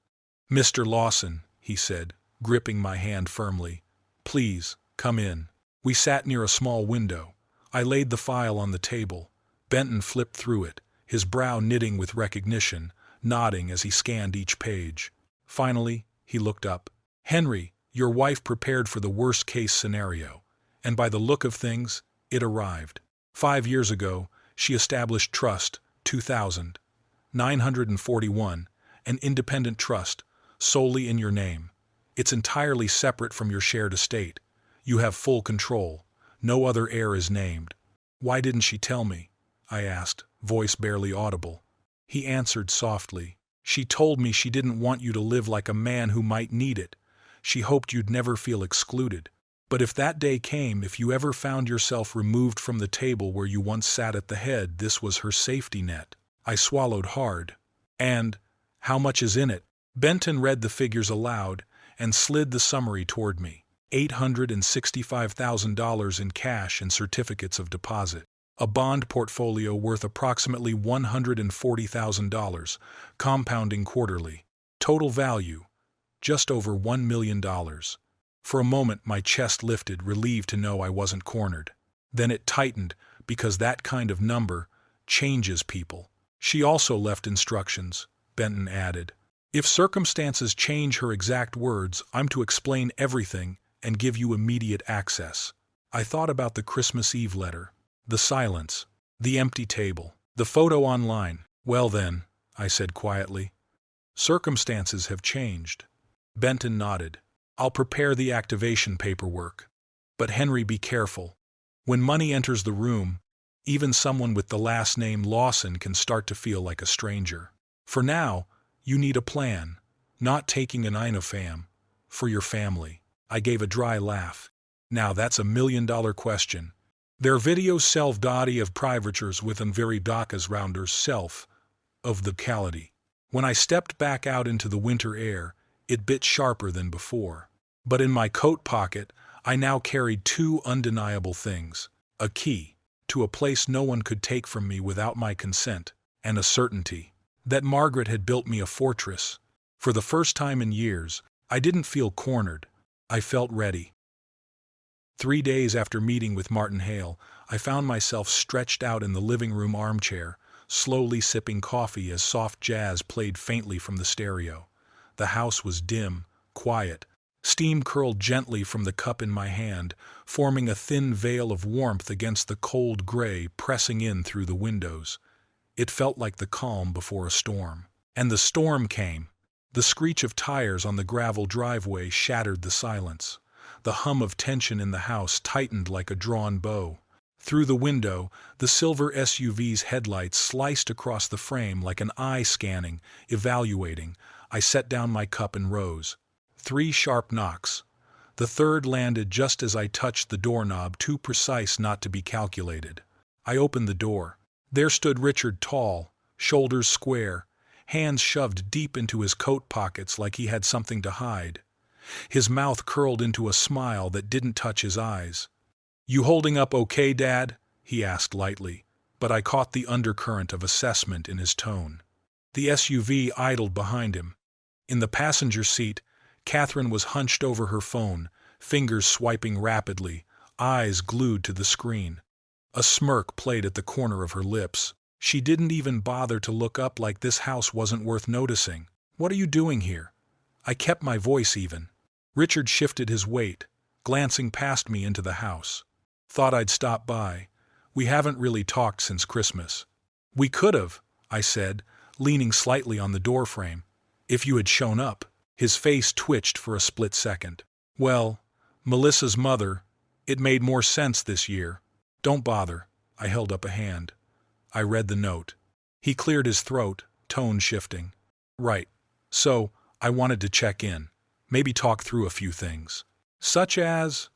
"Mr. Lawson," he said, gripping my hand firmly, "please, come in." We sat near a small window. I laid the file on the table, Benton flipped through it, his brow knitting with recognition, nodding as he scanned each page. Finally, he looked up. "Henry, your wife prepared for the worst-case scenario, and by the look of things, it arrived. 5 years ago, she established Trust 2941, an independent trust, solely in your name. It's entirely separate from your shared estate. You have full control. No other heir is named." "Why didn't she tell me?" I asked, voice barely audible. He answered softly. "She told me she didn't want you to live like a man who might need it. She hoped you'd never feel excluded. But if that day came, if you ever found yourself removed from the table where you once sat at the head, this was her safety net." I swallowed hard. "And how much is in it?" Benton read the figures aloud and slid the summary toward me. $865,000 in cash and certificates of deposit. A bond portfolio worth approximately $140,000, compounding quarterly. Total value, just over $1 million. For a moment my chest lifted, relieved to know I wasn't cornered. Then it tightened, because that kind of number changes people. "She also left instructions," Benton added. "If circumstances change," her exact words, "I'm to explain everything and give you immediate access." I thought about the Christmas Eve letter, the silence, the empty table, the photo online. "Well then," I said quietly, "circumstances have changed." Benton nodded. "I'll prepare the activation paperwork. But Henry, be careful. When money enters the room, even someone with the last name Lawson can start to feel like a stranger. For now, you need a plan, not taking an Inofam, for your family." I gave a dry laugh. "Now that's $1 million question. Their videos self-dotty of privatures within very dakas rounders self of the locality." When I stepped back out into the winter air, it bit sharper than before. But in my coat pocket, I now carried 2 undeniable things: a key to a place no one could take from me without my consent, and a certainty that Margaret had built me a fortress. For the first time in years, I didn't feel cornered. I felt ready. 3 days after meeting with Martin Hale, I found myself stretched out in the living room armchair, slowly sipping coffee as soft jazz played faintly from the stereo. The house was dim, quiet. Steam curled gently from the cup in my hand, forming a thin veil of warmth against the cold gray pressing in through the windows. It felt like the calm before a storm. And the storm came. The screech of tires on the gravel driveway shattered the silence. The hum of tension in the house tightened like a drawn bow. Through the window, the silver SUV's headlights sliced across the frame like an eye scanning, evaluating. I set down my cup and rose. 3 sharp knocks. The third landed just as I touched the doorknob, too precise not to be calculated. I opened the door. There stood Richard, tall, shoulders square, hands shoved deep into his coat pockets like he had something to hide. His mouth curled into a smile that didn't touch his eyes. "You holding up okay, Dad?" he asked lightly, but I caught the undercurrent of assessment in his tone. The SUV idled behind him. In the passenger seat, Catherine was hunched over her phone, fingers swiping rapidly, eyes glued to the screen. A smirk played at the corner of her lips. She didn't even bother to look up, like this house wasn't worth noticing. "What are you doing here?" I kept my voice even. Richard shifted his weight, glancing past me into the house. "Thought I'd stop by. We haven't really talked since Christmas." "We could have," I said, leaning slightly on the doorframe. "If you had shown up." His face twitched for a split second. "Well, Melissa's mother, it made more sense this year." "Don't bother." I held up a hand. I read the note. He cleared his throat, tone shifting. "Right. So, I wanted to check in. Maybe talk through a few things." "Such as?"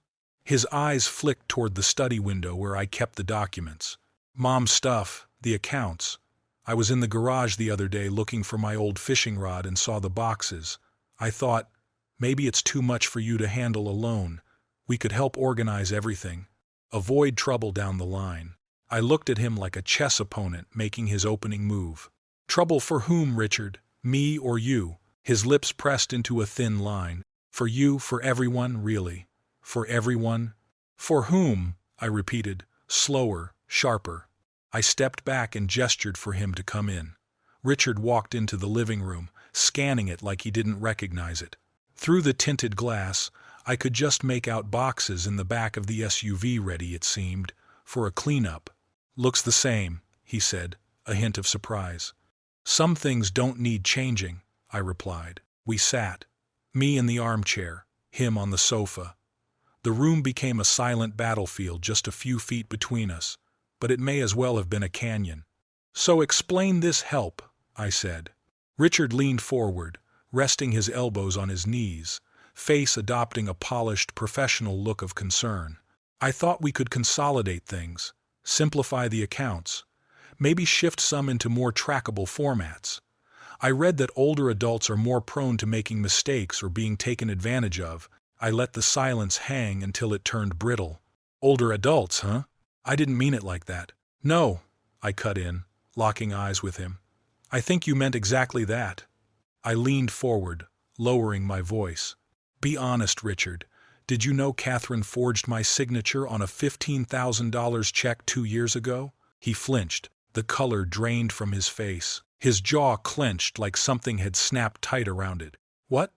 His eyes flicked toward the study window where I kept the documents. "Mom's stuff, the accounts. I was in the garage the other day looking for my old fishing rod and saw the boxes. I thought, maybe it's too much for you to handle alone. We could help organize everything. Avoid trouble down the line." I looked at him like a chess opponent making his opening move. "Trouble for whom, Richard? Me or you?" His lips pressed into a thin line. "For you, for everyone, really. For everyone." "For whom?" I repeated, slower, sharper. I stepped back and gestured for him to come in. Richard walked into the living room, scanning it like he didn't recognize it. Through the tinted glass, I could just make out boxes in the back of the SUV ready, it seemed, for a cleanup. "Looks the same," he said, a hint of surprise. "Some things don't need changing," I replied. We sat, me in the armchair, him on the sofa. The room became a silent battlefield just a few feet between us, but it may as well have been a canyon. "So explain this help," I said. Richard leaned forward, resting his elbows on his knees, face adopting a polished, professional look of concern. "I thought we could consolidate things, simplify the accounts, maybe shift some into more trackable formats. I read that older adults are more prone to making mistakes or being taken advantage of." I let the silence hang until it turned brittle. "Older adults, huh? I didn't mean it like that." "No," I cut in, locking eyes with him. "I think you meant exactly that." I leaned forward, lowering my voice. "Be honest, Richard. Did you know Catherine forged my signature on a $15,000 check 2 years ago?" He flinched. The color drained from his face. His jaw clenched like something had snapped tight around it. "What?"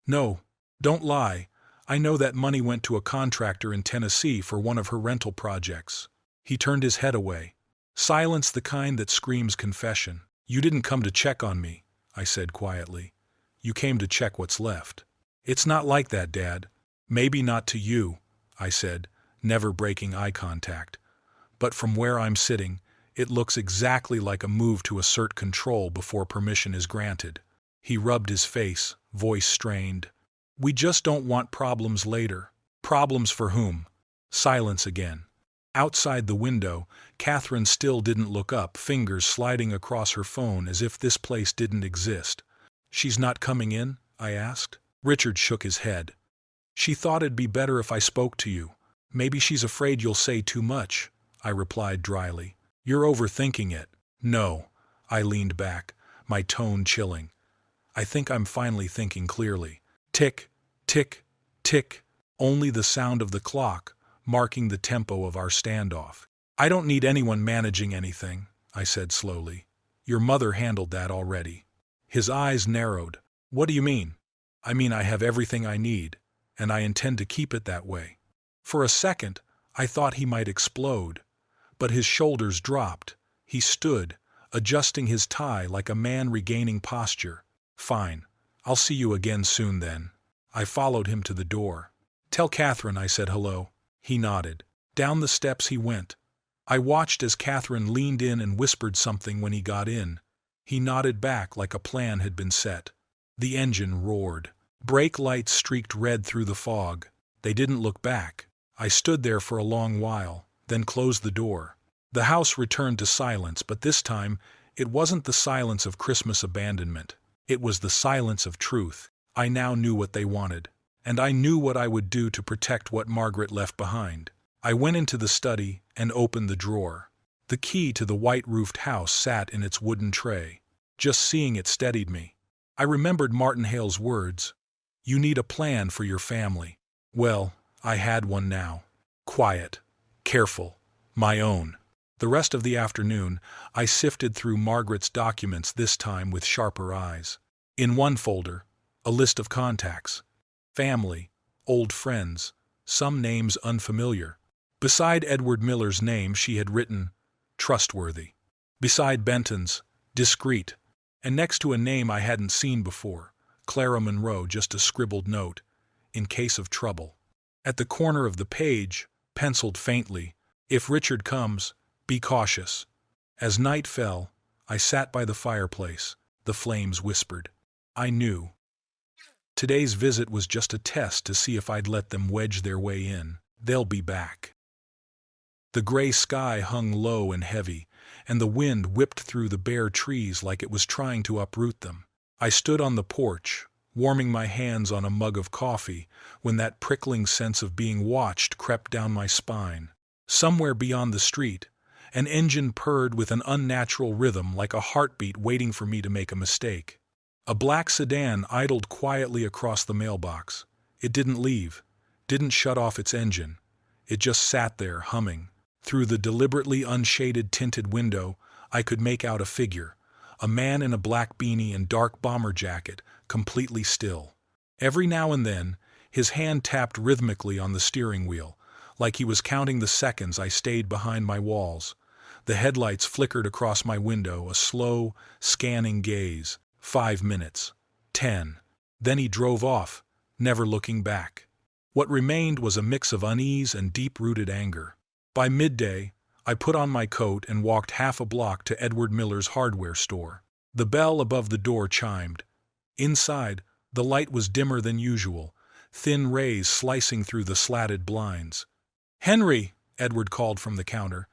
"No. Don't lie. I know that money went to a contractor in Tennessee for one of her rental projects." He turned his head away. Silence the kind that screams confession. "You didn't come to check on me," I said quietly. "You came to check what's left." "It's not like that, Dad." "Maybe not to you," I said, never breaking eye contact. "But from where I'm sitting, it looks exactly like a move to assert control before permission is granted." He rubbed his face, voice strained. "We just don't want problems later." "Problems for whom?" Silence again. Outside the window, Catherine still didn't look up, fingers sliding across her phone as if this place didn't exist. "She's not coming in?" I asked. Richard shook his head. "She thought it'd be better if I spoke to you. Maybe she's afraid you'll say too much," I replied dryly. "You're overthinking it." "No." I leaned back, my tone chilling. "I think I'm finally thinking clearly." Tick, tick, tick, only the sound of the clock, marking the tempo of our standoff. "I don't need anyone managing anything," I said slowly. "Your mother handled that already." His eyes narrowed. "What do you mean?" "I mean I have everything I need, and I intend to keep it that way." For a second, I thought he might explode, but his shoulders dropped. He stood, adjusting his tie like a man regaining posture. "Fine. I'll see you again soon then." I followed him to the door. "Tell Catherine I said hello." He nodded. Down the steps he went. I watched as Catherine leaned in and whispered something when he got in. He nodded back like a plan had been set. The engine roared. Brake lights streaked red through the fog. They didn't look back. I stood there for a long while, then closed the door. The house returned to silence, but this time it wasn't the silence of Christmas abandonment. It was the silence of truth. I now knew what they wanted, and I knew what I would do to protect what Margaret left behind. I went into the study and opened the drawer. The key to the white-roofed house sat in its wooden tray. Just seeing it steadied me. I remembered Martin Hale's words, "You need a plan for your family." Well, I had one now. Quiet, careful, my own. The rest of the afternoon, I sifted through Margaret's documents, this time with sharper eyes. In one folder, a list of contacts. Family, old friends, some names unfamiliar. Beside Edward Miller's name she had written, "Trustworthy." Beside Benton's, "Discreet." And next to a name I hadn't seen before, Clara Monroe, just a scribbled note, "In case of trouble." At the corner of the page, penciled faintly, "If Richard comes, be cautious." As night fell, I sat by the fireplace. The flames whispered. I knew. Today's visit was just a test to see if I'd let them wedge their way in. They'll be back. The gray sky hung low and heavy, and the wind whipped through the bare trees like it was trying to uproot them. I stood on the porch, warming my hands on a mug of coffee, when that prickling sense of being watched crept down my spine. Somewhere beyond the street, an engine purred with an unnatural rhythm like a heartbeat waiting for me to make a mistake. A black sedan idled quietly across the mailbox. It didn't leave, didn't shut off its engine. It just sat there, humming, Through the deliberately unshaded tinted window, I could make out a figure, a man in a black beanie and dark bomber jacket, completely still. Every now and then, his hand tapped rhythmically on the steering wheel, like he was counting the seconds I stayed behind my walls. The headlights flickered across my window, a slow, scanning gaze. 5 minutes. 10. Then he drove off, never looking back. What remained was a mix of unease and deep-rooted anger. By midday, I put on my coat and walked half a block to Edward Miller's hardware store. The bell above the door chimed. Inside, the light was dimmer than usual, thin rays slicing through the slatted blinds. "Henry," Edward called from the counter.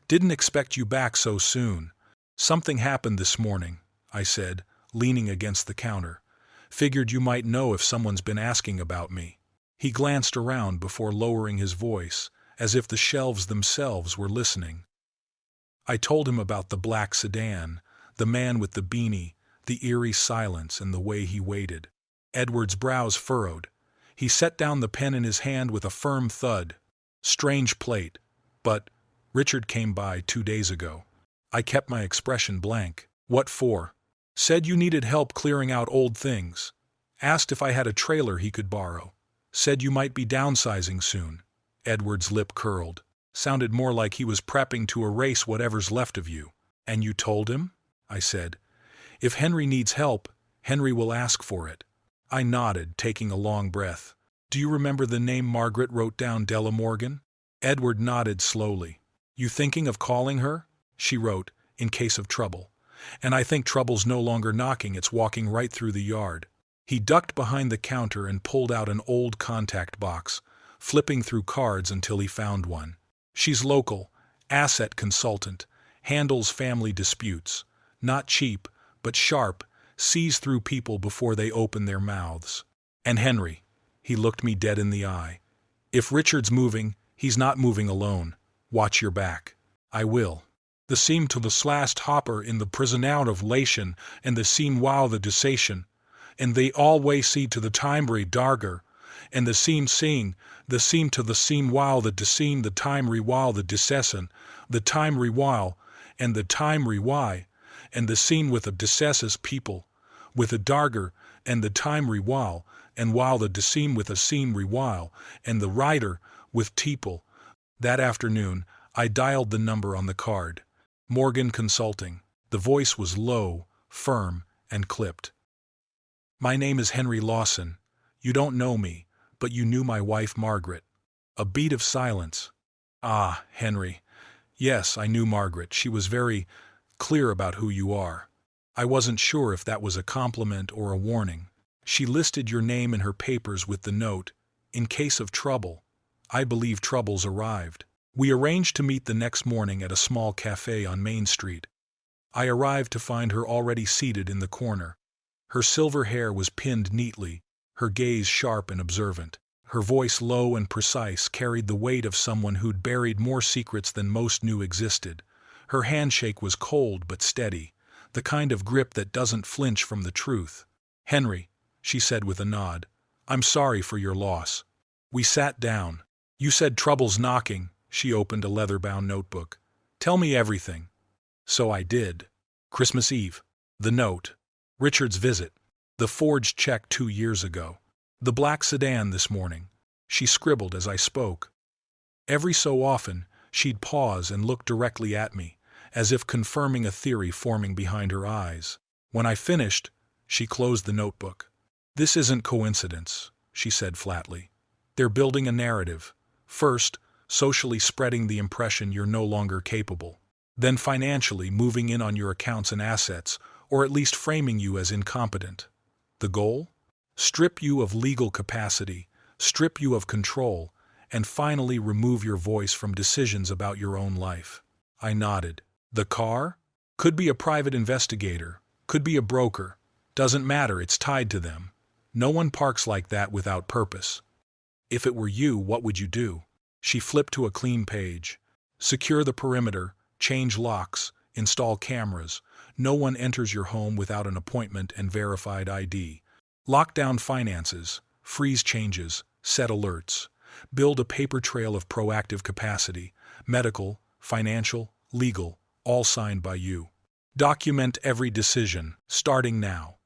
"Didn't expect you back so soon." "Something happened this morning," I said, leaning against the counter. "Figured you might know if someone's been asking about me." He glanced around before lowering his voice, as if the shelves themselves were listening. I told him about the black sedan, the man with the beanie, the eerie silence, and the way he waited. Edward's brows furrowed. He set down the pen in his hand with a firm thud. "Strange plate, but Richard came by 2 days ago." I kept my expression blank. "What for?" "Said you needed help clearing out old things. Asked if I had a trailer he could borrow. Said you might be downsizing soon." Edward's lip curled. Sounded more like he was prepping to erase whatever's left of you. "And you told him?" I said. "If Henry needs help, Henry will ask for it." I nodded, taking a long breath. "Do you remember the name Margaret wrote down, Dela Morgan?" Edward nodded slowly. "You thinking of calling her?" "She wrote, in case of trouble. And I think trouble's no longer knocking, it's walking right through the yard." He ducked behind the counter and pulled out an old contact box, flipping through cards until he found one. "She's local, asset consultant, handles family disputes. Not cheap, but sharp, sees through people before they open their mouths. And Henry," he looked me dead in the eye, "if Richard's moving, he's not moving alone. Watch your back." "I will." The seam to the slast hopper in the prison out of lation, and the seam while the dissation, and they always see to the timbre darger, and the seam seeing, the seam to the seam while the disseam, the timbre while the dissession, the timbre while, and the timbre why, and the scene with a dissesses people, with a darger, and the timbre while, and while the disseam with a seam while, and the writer with teeple. That afternoon, I dialed the number on the card. Morgan Consulting. The voice was low, firm, and clipped. "My name is Henry Lawson. You don't know me, but you knew my wife Margaret." A beat of silence. "Ah, Henry. Yes, I knew Margaret. She was very clear about who you are." I wasn't sure if that was a compliment or a warning. "She listed your name in her papers with the note, 'In case of trouble.' I believe trouble's arrived." We arranged to meet the next morning at a small cafe on Main Street. I arrived to find her already seated in the corner. Her silver hair was pinned neatly, her gaze sharp and observant. Her voice, low and precise, carried the weight of someone who'd buried more secrets than most knew existed. Her handshake was cold but steady, the kind of grip that doesn't flinch from the truth. "Henry," she said with a nod, "I'm sorry for your loss." We sat down. "You said trouble's knocking." She opened a leather-bound notebook. "Tell me everything." So I did. Christmas Eve. The note. Richard's visit. The forged check 2 years ago. The black sedan this morning. She scribbled as I spoke. Every so often, she'd pause and look directly at me, as if confirming a theory forming behind her eyes. When I finished, she closed the notebook. "This isn't coincidence," she said flatly. "They're building a narrative. First, socially spreading the impression you're no longer capable. Then financially moving in on your accounts and assets, or at least framing you as incompetent. The goal? Strip you of legal capacity, strip you of control, and finally remove your voice from decisions about your own life." I nodded. "The car? Could be a private investigator, could be a broker. Doesn't matter, it's tied to them. No one parks like that without purpose." "If it were you, what would you do?" She flipped to a clean page. "Secure the perimeter, change locks, install cameras. No one enters your home without an appointment and verified ID. Lock down finances, freeze changes, set alerts. Build a paper trail of proactive capacity. medical, financial, legal, all signed by you. Document every decision, starting now.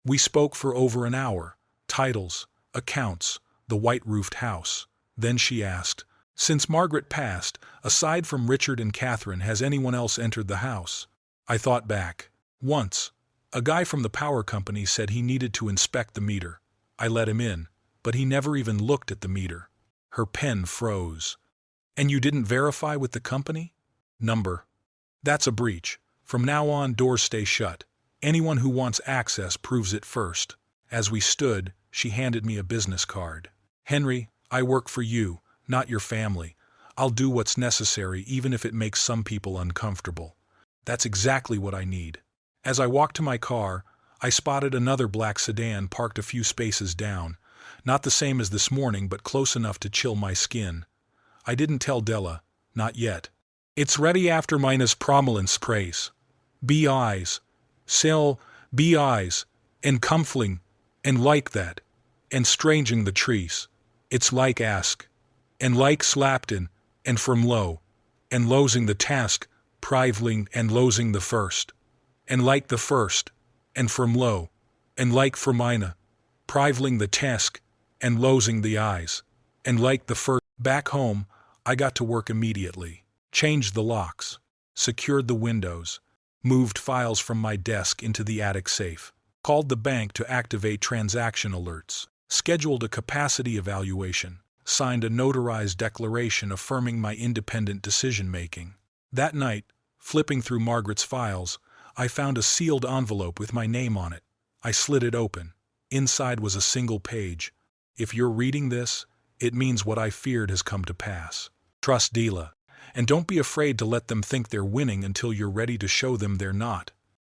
We spoke for over an hour. Titles, accounts, the white-roofed house. Then she asked, "Since Margaret passed, aside from Richard and Catherine, has anyone else entered the house?" I thought back. Once, a guy from the power company said he needed to inspect the meter. I let him in, but he never even looked at the meter. Her pen froze. "And you didn't verify with the company?" "Number. That's a breach. From now on, doors stay shut. Anyone who wants access proves it first." As we stood, she handed me a business card. "Henry, I work for you, not your family. I'll do what's necessary even if it makes some people uncomfortable." That's exactly what I need. As I walked to my car, I spotted another black sedan parked a few spaces down. Not the same as this morning, but close enough to chill my skin. I didn't tell Dela, not yet. "It's ready after minus prominence praise. Be eyes. Sell, be eyes. And comfling. And like that. And stranging the trees. It's like ask. And like slapped in. And from low. And losing the task. Priveling and losing the first. And like the first. And from low. And like for mina. Priveling the task. And losing the eyes. And like the first. Back home, I got to work immediately. Changed the locks. Secured the windows. Moved files from my desk into the attic safe. Called the bank to activate transaction alerts. Scheduled a capacity evaluation. Signed a notarized declaration affirming my independent decision-making. That night, flipping through Margaret's files, I found a sealed envelope with my name on it. I slid it open. Inside was a single page. "If you're reading this, it means what I feared has come to pass. Trust Dela. And don't be afraid to let them think they're winning until you're ready to show them they're not."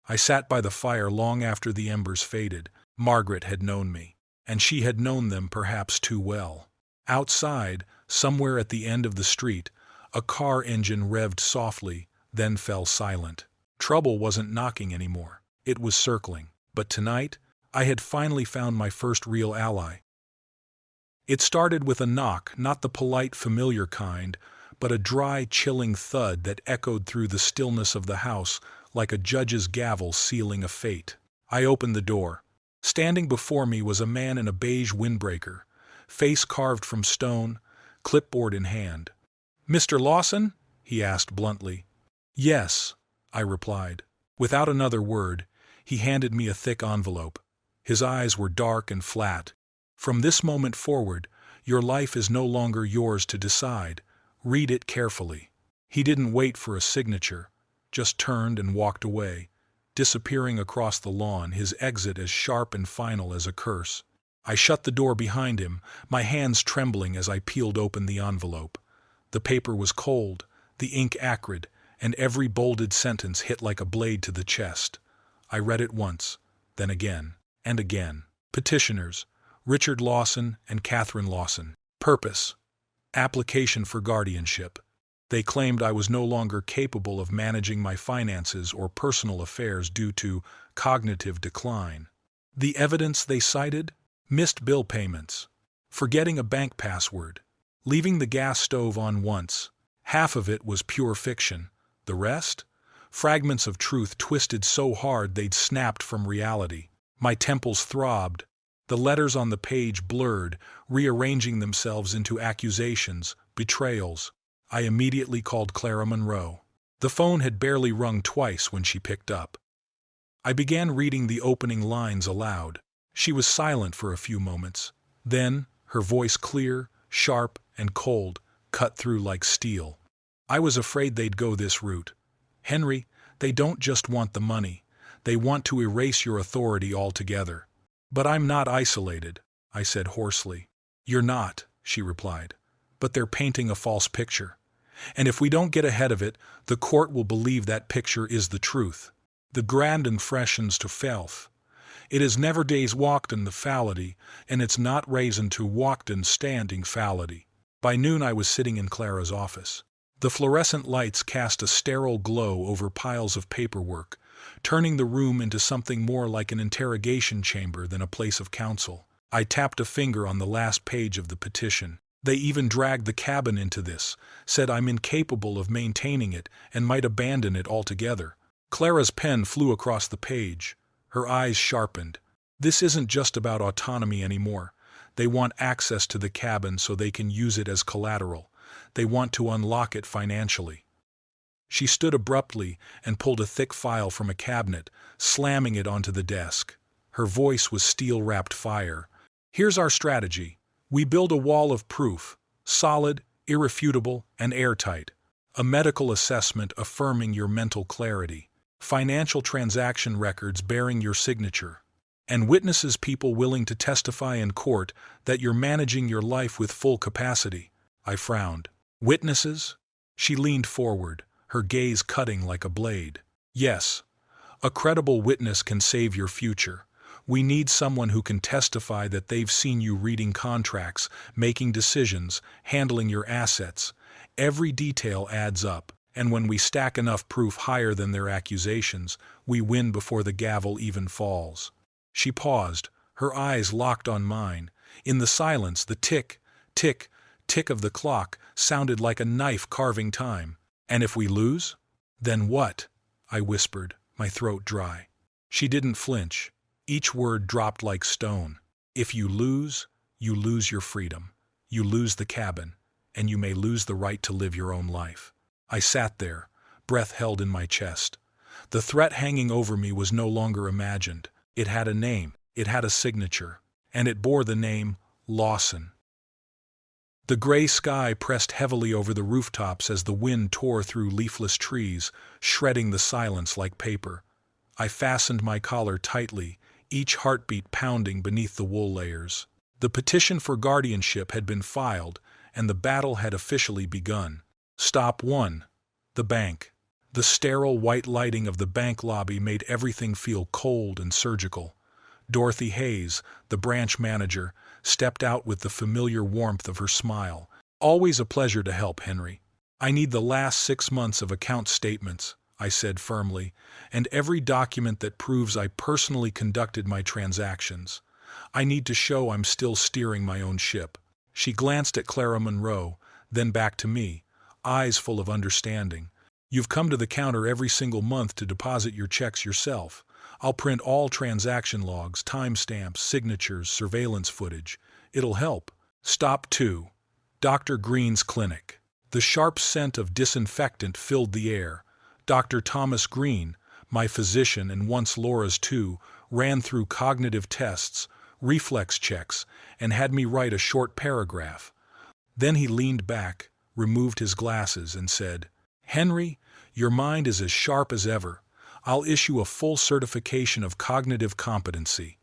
I sat by the fire long after the embers faded. Margaret had known me, and she had known them perhaps too well. Outside, somewhere at the end of the street, a car engine revved softly, then fell silent. Trouble wasn't knocking anymore. It was circling. But tonight, I had finally found my first real ally. It started with a knock, not the polite, familiar kind, but a dry, chilling thud that echoed through the stillness of the house like a judge's gavel sealing a fate. I opened the door. Standing before me was a man in a beige windbreaker, face carved from stone, clipboard in hand. "Mr. Lawson?" he asked bluntly. "Yes," I replied. Without another word, he handed me a thick envelope. His eyes were dark and flat. "From this moment forward, your life is no longer yours to decide. Read it carefully." He didn't wait for a signature, just turned and walked away, disappearing across the lawn, his exit as sharp and final as a curse. I shut the door behind him, my hands trembling as I peeled open the envelope. The paper was cold, the ink acrid, and every bolded sentence hit like a blade to the chest. I read it once, then again, and again. Petitioners, Richard Lawson and Catherine Lawson. Purpose, application for guardianship. They claimed I was no longer capable of managing my finances or personal affairs due to cognitive decline. The evidence they cited? Missed bill payments, forgetting a bank password, leaving the gas stove on once. Half of it was pure fiction. The rest? Fragments of truth twisted so hard they'd snapped from reality. My temples throbbed. The letters on the page blurred, rearranging themselves into accusations, betrayals. I immediately called Clara Monroe. The phone had barely rung twice when she picked up. I began reading the opening lines aloud. She was silent for a few moments. Then, her voice clear, sharp, and cold, cut through like steel. "I was afraid they'd go this route. Henry, they don't just want the money. They want to erase your authority altogether." "But I'm not isolated," I said hoarsely. "You're not," she replied. "But they're painting a false picture. And if we don't get ahead of it, the court will believe that picture is the truth. The grand and freshens to felf. It is never days walked in the fality, and it's not raisin to walked in standing fality." By noon I was sitting in Clara's office. The fluorescent lights cast a sterile glow over piles of paperwork, turning the room into something more like an interrogation chamber than a place of counsel. I tapped a finger on the last page of the petition. They even dragged the cabin into this, said I'm incapable of maintaining it and might abandon it altogether. Clara's pen flew across the page. Her eyes sharpened. This isn't just about autonomy anymore. They want access to the cabin so they can use it as collateral. They want to unlock it financially. She stood abruptly and pulled a thick file from a cabinet, slamming it onto the desk. Her voice was steel-wrapped fire. Here's our strategy. We build a wall of proof, solid, irrefutable, and airtight. A medical assessment affirming your mental clarity. Financial transaction records bearing your signature. And witnesses, people willing to testify in court that you're managing your life with full capacity. I frowned. Witnesses? She leaned forward, her gaze cutting like a blade. Yes, a credible witness can save your future. We need someone who can testify that they've seen you reading contracts, making decisions, handling your assets. Every detail adds up, and when we stack enough proof higher than their accusations, we win before the gavel even falls. She paused, her eyes locked on mine. In the silence, the tick, tick, tick of the clock sounded like a knife carving time. And if we lose? Then what? I whispered, my throat dry. She didn't flinch. Each word dropped like stone. If you lose your freedom. You lose the cabin, and you may lose the right to live your own life. I sat there, breath held in my chest. The threat hanging over me was no longer imagined. It had a name, it had a signature, and it bore the name Lawson. The gray sky pressed heavily over the rooftops as the wind tore through leafless trees, shredding the silence like paper. I fastened my collar tightly, each heartbeat pounding beneath the wool layers. The petition for guardianship had been filed, and the battle had officially begun. Stop 1. The bank. The sterile white lighting of the bank lobby made everything feel cold and surgical. Dorothy Hayes, the branch manager, stepped out with the familiar warmth of her smile. Always a pleasure to help, Henry. I need the last 6 months of account statements, I said firmly, and every document that proves I personally conducted my transactions. I need to show I'm still steering my own ship. She glanced at Clara Monroe, then back to me, eyes full of understanding. You've come to the counter every single month to deposit your checks yourself. I'll print all transaction logs, timestamps, signatures, surveillance footage. It'll help. Stop 2. Dr. Green's clinic. The sharp scent of disinfectant filled the air. Dr. Thomas Green, my physician and once Laura's too, ran through cognitive tests, reflex checks, and had me write a short paragraph. Then he leaned back, removed his glasses, and said, "Henry, your mind is as sharp as ever. I'll issue a full certification of cognitive competency."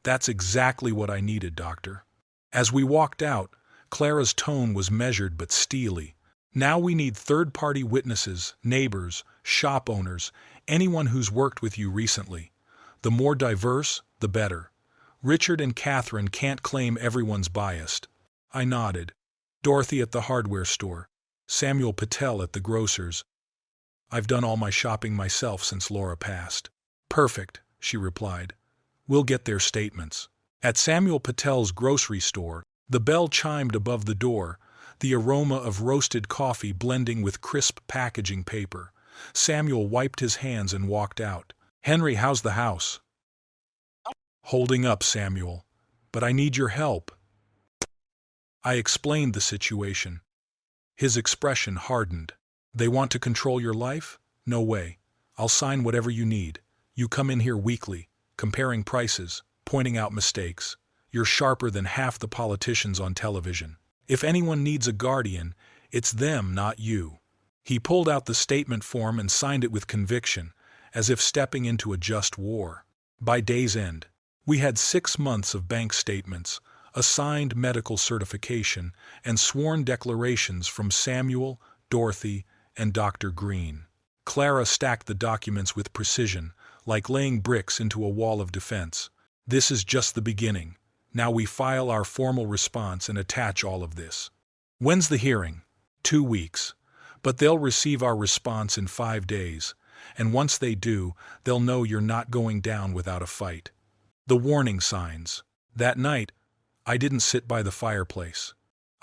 That's exactly what I needed, Doctor. As we walked out, Clara's tone was measured but steely. Now we need third-party witnesses, neighbors, shop owners, anyone who's worked with you recently. The more diverse, the better. Richard and Catherine can't claim everyone's biased. I nodded. Dorothy at the hardware store. Samuel Patel at the grocer's. I've done all my shopping myself since Laura passed. Perfect, she replied. We'll get their statements. At Samuel Patel's grocery store, the bell chimed above the door, the aroma of roasted coffee blending with crisp packaging paper. Samuel wiped his hands and walked out. "Henry, how's the house?" "Holding up, Samuel. But I need your help." I explained the situation. His expression hardened. "They want to control your life? No way. I'll sign whatever you need. You come in here weekly, comparing prices, pointing out mistakes. You're sharper than half the politicians on television. If anyone needs a guardian, it's them, not you." He pulled out the statement form and signed it with conviction, as if stepping into a just war. By day's end, we had 6 months of bank statements, a signed medical certification, and sworn declarations from Samuel, Dorothy, and Dr. Green. Clara stacked the documents with precision, like laying bricks into a wall of defense. This is just the beginning. Now we file our formal response and attach all of this. When's the hearing? 2 weeks. But they'll receive our response in 5 days, and once they do, they'll know you're not going down without a fight. The warning signs. That night, I didn't sit by the fireplace.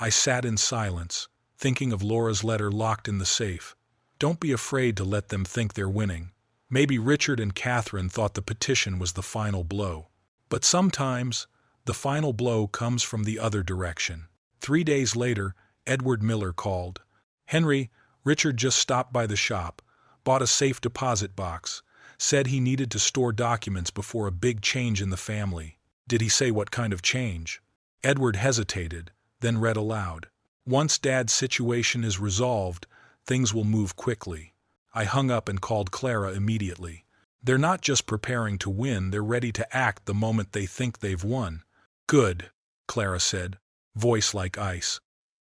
I sat in silence, thinking of Laura's letter locked in the safe. Don't be afraid to let them think they're winning. Maybe Richard and Catherine thought the petition was the final blow. But sometimes, the final blow comes from the other direction. 3 days later, Edward Miller called. "Henry, Richard just stopped by the shop, bought a safe deposit box, said he needed to store documents before a big change in the family." "Did he say what kind of change?" Edward hesitated, then read aloud. "Once Dad's situation is resolved, things will move quickly." I hung up and called Clara immediately. "They're not just preparing to win, they're ready to act the moment they think they've won." "Good," Clara said, voice like ice.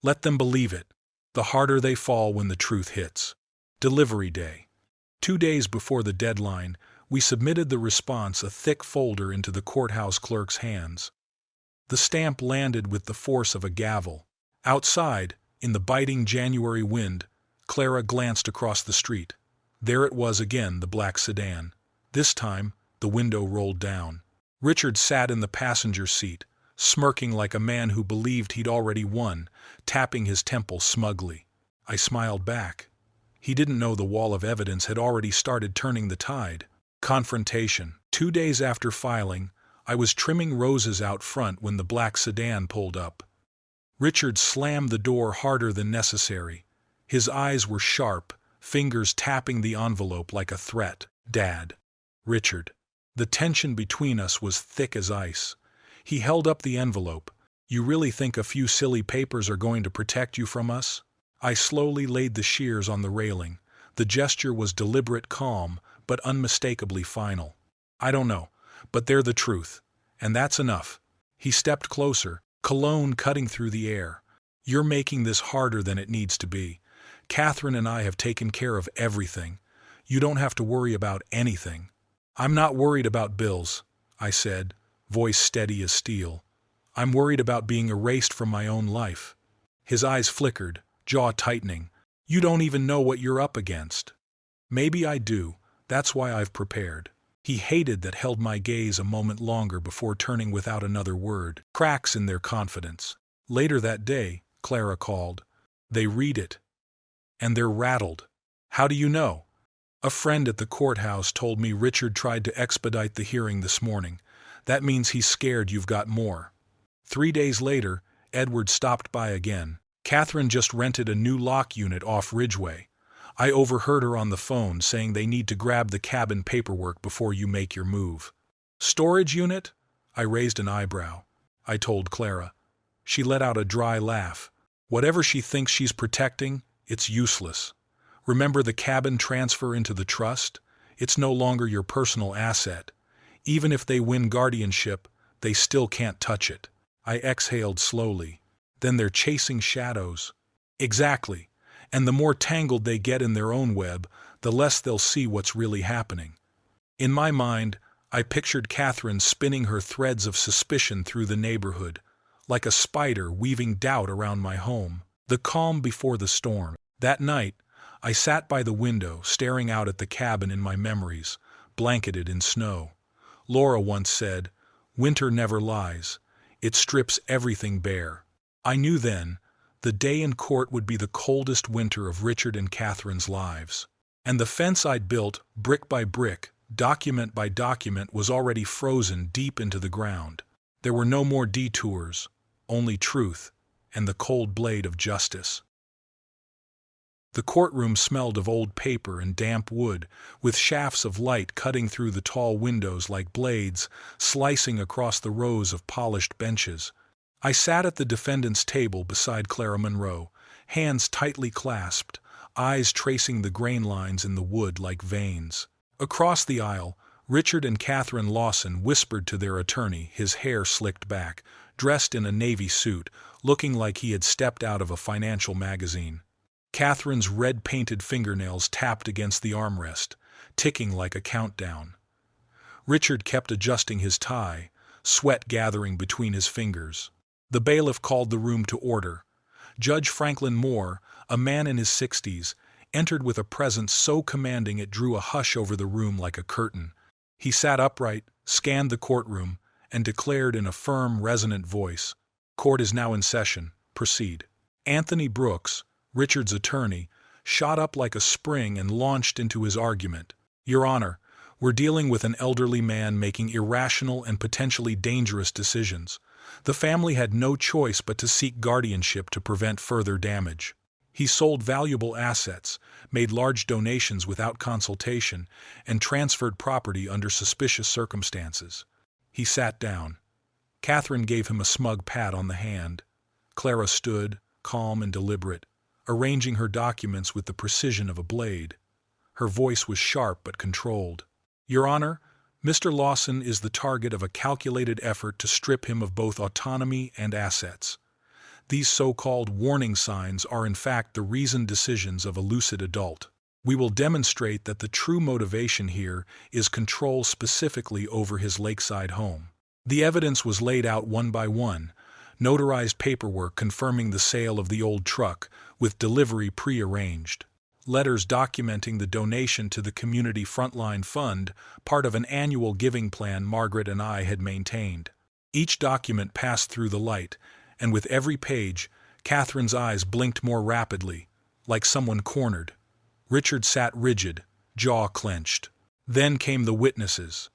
"Let them believe it. The harder they fall when the truth hits." Delivery day. 2 days before the deadline, we submitted the response, a thick folder, into the courthouse clerk's hands. The stamp landed with the force of a gavel. Outside, in the biting January wind, Clara glanced across the street. There it was again, the black sedan. This time, the window rolled down. Richard sat in the passenger seat, smirking like a man who believed he'd already won, tapping his temple smugly. I smiled back. He didn't know the wall of evidence had already started turning the tide. Confrontation. 2 days after filing, I was trimming roses out front when the black sedan pulled up. Richard slammed the door harder than necessary. His eyes were sharp, fingers tapping the envelope like a threat. "Dad." "Richard." The tension between us was thick as ice. He held up the envelope. "You really think a few silly papers are going to protect you from us?" I slowly laid the shears on the railing. The gesture was deliberate, calm, but unmistakably final. "I don't know, but they're the truth. And that's enough." He stepped closer, cologne cutting through the air. "You're making this harder than it needs to be. Catherine and I have taken care of everything. You don't have to worry about anything." "I'm not worried about bills," I said, voice steady as steel. "I'm worried about being erased from my own life." His eyes flickered, jaw tightening. "You don't even know what you're up against." "Maybe I do. That's why I've prepared." He hated that, held my gaze a moment longer before turning without another word. Cracks in their confidence. Later that day, Clara called. "They read it. And they're rattled." "How do you know?" "A friend at the courthouse told me Richard tried to expedite the hearing this morning. That means he's scared you've got more." 3 days later, Edward stopped by again. "Catherine just rented a new lock unit off Ridgeway. I overheard her on the phone saying they need to grab the cabin paperwork before you make your move." "Storage unit?" I raised an eyebrow. I told Clara. She let out a dry laugh. "Whatever she thinks she's protecting, it's useless. Remember the cabin transfer into the trust? It's no longer your personal asset. Even if they win guardianship, they still can't touch it." I exhaled slowly. "Then they're chasing shadows." "Exactly. And the more tangled they get in their own web, the less they'll see what's really happening." In my mind, I pictured Catherine spinning her threads of suspicion through the neighborhood, like a spider weaving doubt around my home. The calm before the storm. That night, I sat by the window, staring out at the cabin in my memories, blanketed in snow. Laura once said, "Winter never lies. It strips everything bare." I knew then, the day in court would be the coldest winter of Richard and Catherine's lives. And the fence I'd built, brick by brick, document by document, was already frozen deep into the ground. There were no more detours, only truth, and the cold blade of justice. The courtroom smelled of old paper and damp wood, with shafts of light cutting through the tall windows like blades, slicing across the rows of polished benches. I sat at the defendant's table beside Clara Monroe, hands tightly clasped, eyes tracing the grain lines in the wood like veins. Across the aisle, Richard and Catherine Lawson whispered to their attorney, his hair slicked back, dressed in a navy suit, looking like he had stepped out of a financial magazine. Catherine's red-painted fingernails tapped against the armrest, ticking like a countdown. Richard kept adjusting his tie, sweat gathering between his fingers. The bailiff called the room to order. Judge Franklin Moore, a man in his 60s, entered with a presence so commanding it drew a hush over the room like a curtain. He sat upright, scanned the courtroom, and declared in a firm, resonant voice, "Court is now in session. Proceed. Anthony Brooks, Richard's attorney, shot up like a spring and launched into his argument. Your Honor, we're dealing with an elderly man making irrational and potentially dangerous decisions. The family had no choice but to seek guardianship to prevent further damage. He sold valuable assets, made large donations without consultation, and transferred property under suspicious circumstances. He sat down. Catherine gave him a smug pat on the hand. Clara stood, calm and deliberate, arranging her documents with the precision of a blade. Her voice was sharp but controlled. Your Honor, Mr. Lawson is the target of a calculated effort to strip him of both autonomy and assets. These so-called warning signs are in fact the reasoned decisions of a lucid adult. We will demonstrate that the true motivation here is control specifically over his lakeside home. The evidence was laid out one by one, notarized paperwork confirming the sale of the old truck, with delivery pre-arranged. Letters documenting the donation to the Community Frontline Fund, part of an annual giving plan Margaret and I had maintained. Each document passed through the light, and with every page, Catherine's eyes blinked more rapidly, like someone cornered. Richard sat rigid, jaw clenched. Then came the witnesses.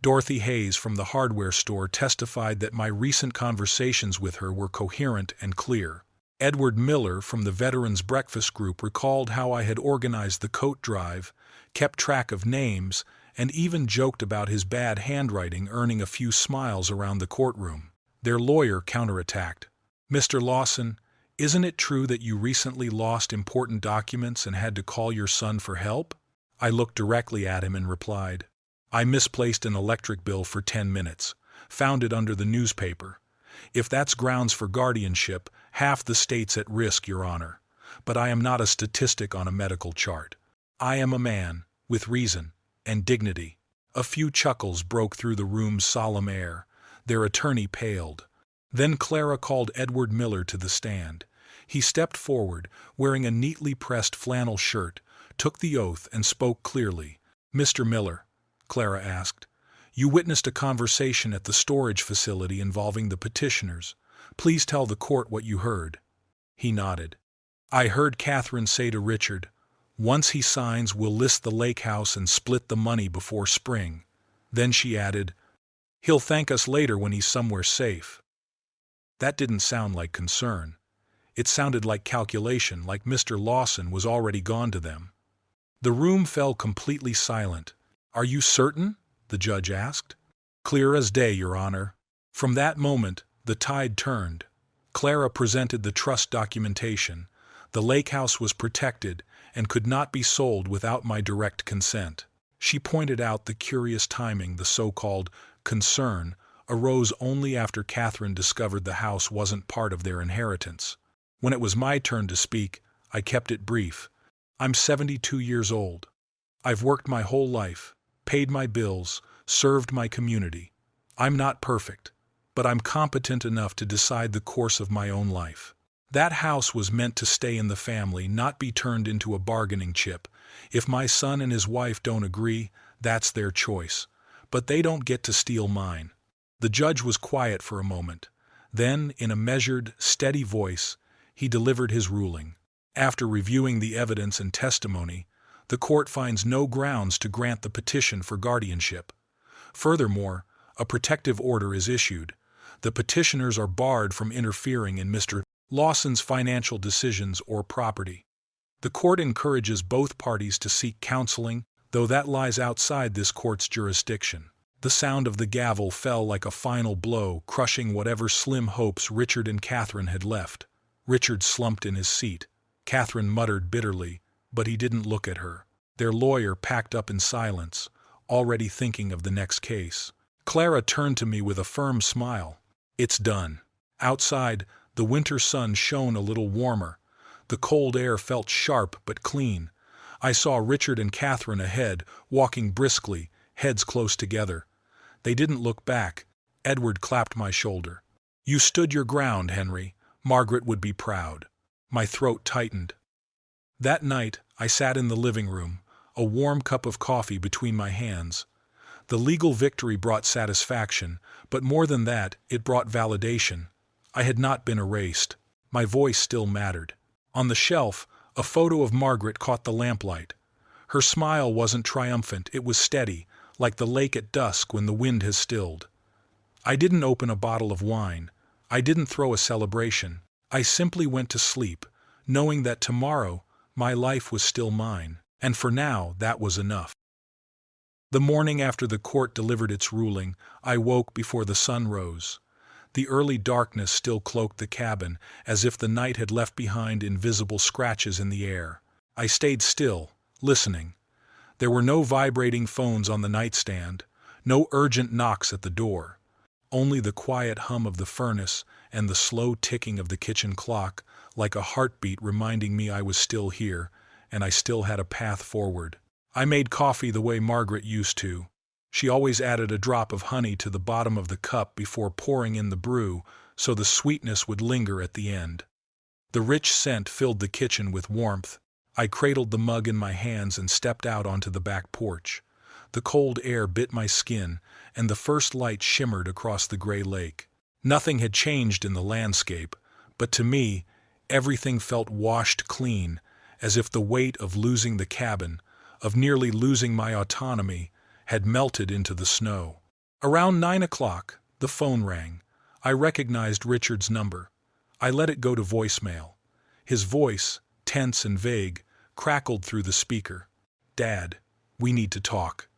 Dorothy Hayes from the hardware store testified that my recent conversations with her were coherent and clear. Edward Miller from the Veterans Breakfast Group recalled how I had organized the coat drive, kept track of names, and even joked about his bad handwriting earning a few smiles around the courtroom. Their lawyer counterattacked. Mr. Lawson, isn't it true that you recently lost important documents and had to call your son for help? I looked directly at him and replied, I misplaced an electric bill for 10 minutes, found it under the newspaper. If that's grounds for guardianship, half the state's at risk, Your Honor. But I am not a statistic on a medical chart. I am a man, with reason and dignity. A few chuckles broke through the room's solemn air. Their attorney paled. Then Clara called Edward Miller to the stand. He stepped forward, wearing a neatly pressed flannel shirt, took the oath and spoke clearly. Mr. Miller, Clara asked, you witnessed a conversation at the storage facility involving the petitioners. Please tell the court what you heard. He nodded. I heard Catherine say to Richard, once he signs, we'll list the lake house and split the money before spring. Then she added, he'll thank us later when he's somewhere safe. That didn't sound like concern. It sounded like calculation, like Mr. Lawson was already gone to them. The room fell completely silent. Are you certain? The judge asked. Clear as day, Your Honor. From that moment, the tide turned. Clara presented the trust documentation. The lake house was protected and could not be sold without my direct consent. She pointed out the curious timing, the so-called concern, arose only after Catherine discovered the house wasn't part of their inheritance. When it was my turn to speak, I kept it brief. I'm 72 years old. I've worked my whole life, paid my bills, served my community. I'm not perfect, but I'm competent enough to decide the course of my own life. That house was meant to stay in the family, not be turned into a bargaining chip. If my son and his wife don't agree, that's their choice. But they don't get to steal mine. The judge was quiet for a moment. Then, in a measured, steady voice, he delivered his ruling. After reviewing the evidence and testimony, the court finds no grounds to grant the petition for guardianship. Furthermore, a protective order is issued. The petitioners are barred from interfering in Mr. Lawson's financial decisions or property. The court encourages both parties to seek counseling, though that lies outside this court's jurisdiction. The sound of the gavel fell like a final blow, crushing whatever slim hopes Richard and Catherine had left. Richard slumped in his seat. Catherine muttered bitterly, but he didn't look at her. Their lawyer packed up in silence, already thinking of the next case. Clara turned to me with a firm smile. It's done. Outside, the winter sun shone a little warmer. The cold air felt sharp but clean. I saw Richard and Catherine ahead, walking briskly, heads close together. They didn't look back. Edward clapped my shoulder. You stood your ground, Henry. Margaret would be proud. My throat tightened. That night, I sat in the living room, a warm cup of coffee between my hands. The legal victory brought satisfaction, but more than that, it brought validation. I had not been erased. My voice still mattered. On the shelf, a photo of Margaret caught the lamplight. Her smile wasn't triumphant, it was steady, like the lake at dusk when the wind has stilled. I didn't open a bottle of wine. I didn't throw a celebration. I simply went to sleep, knowing that tomorrow my life was still mine, and for now that was enough. The morning after the court delivered its ruling, I woke before the sun rose. The early darkness still cloaked the cabin, as if the night had left behind invisible scratches in the air. I stayed still, listening. There were no vibrating phones on the nightstand, no urgent knocks at the door. Only the quiet hum of the furnace and the slow ticking of the kitchen clock, like a heartbeat reminding me I was still here, and I still had a path forward. I made coffee the way Margaret used to. She always added a drop of honey to the bottom of the cup before pouring in the brew, so the sweetness would linger at the end. The rich scent filled the kitchen with warmth. I cradled the mug in my hands and stepped out onto the back porch. The cold air bit my skin, and the first light shimmered across the gray lake. Nothing had changed in the landscape, but to me, everything felt washed clean, as if the weight of losing the cabin, of nearly losing my autonomy, had melted into the snow. Around 9 o'clock, the phone rang. I recognized Richard's number. I let it go to voicemail. His voice, tense and vague, crackled through the speaker. "Dad, we need to talk.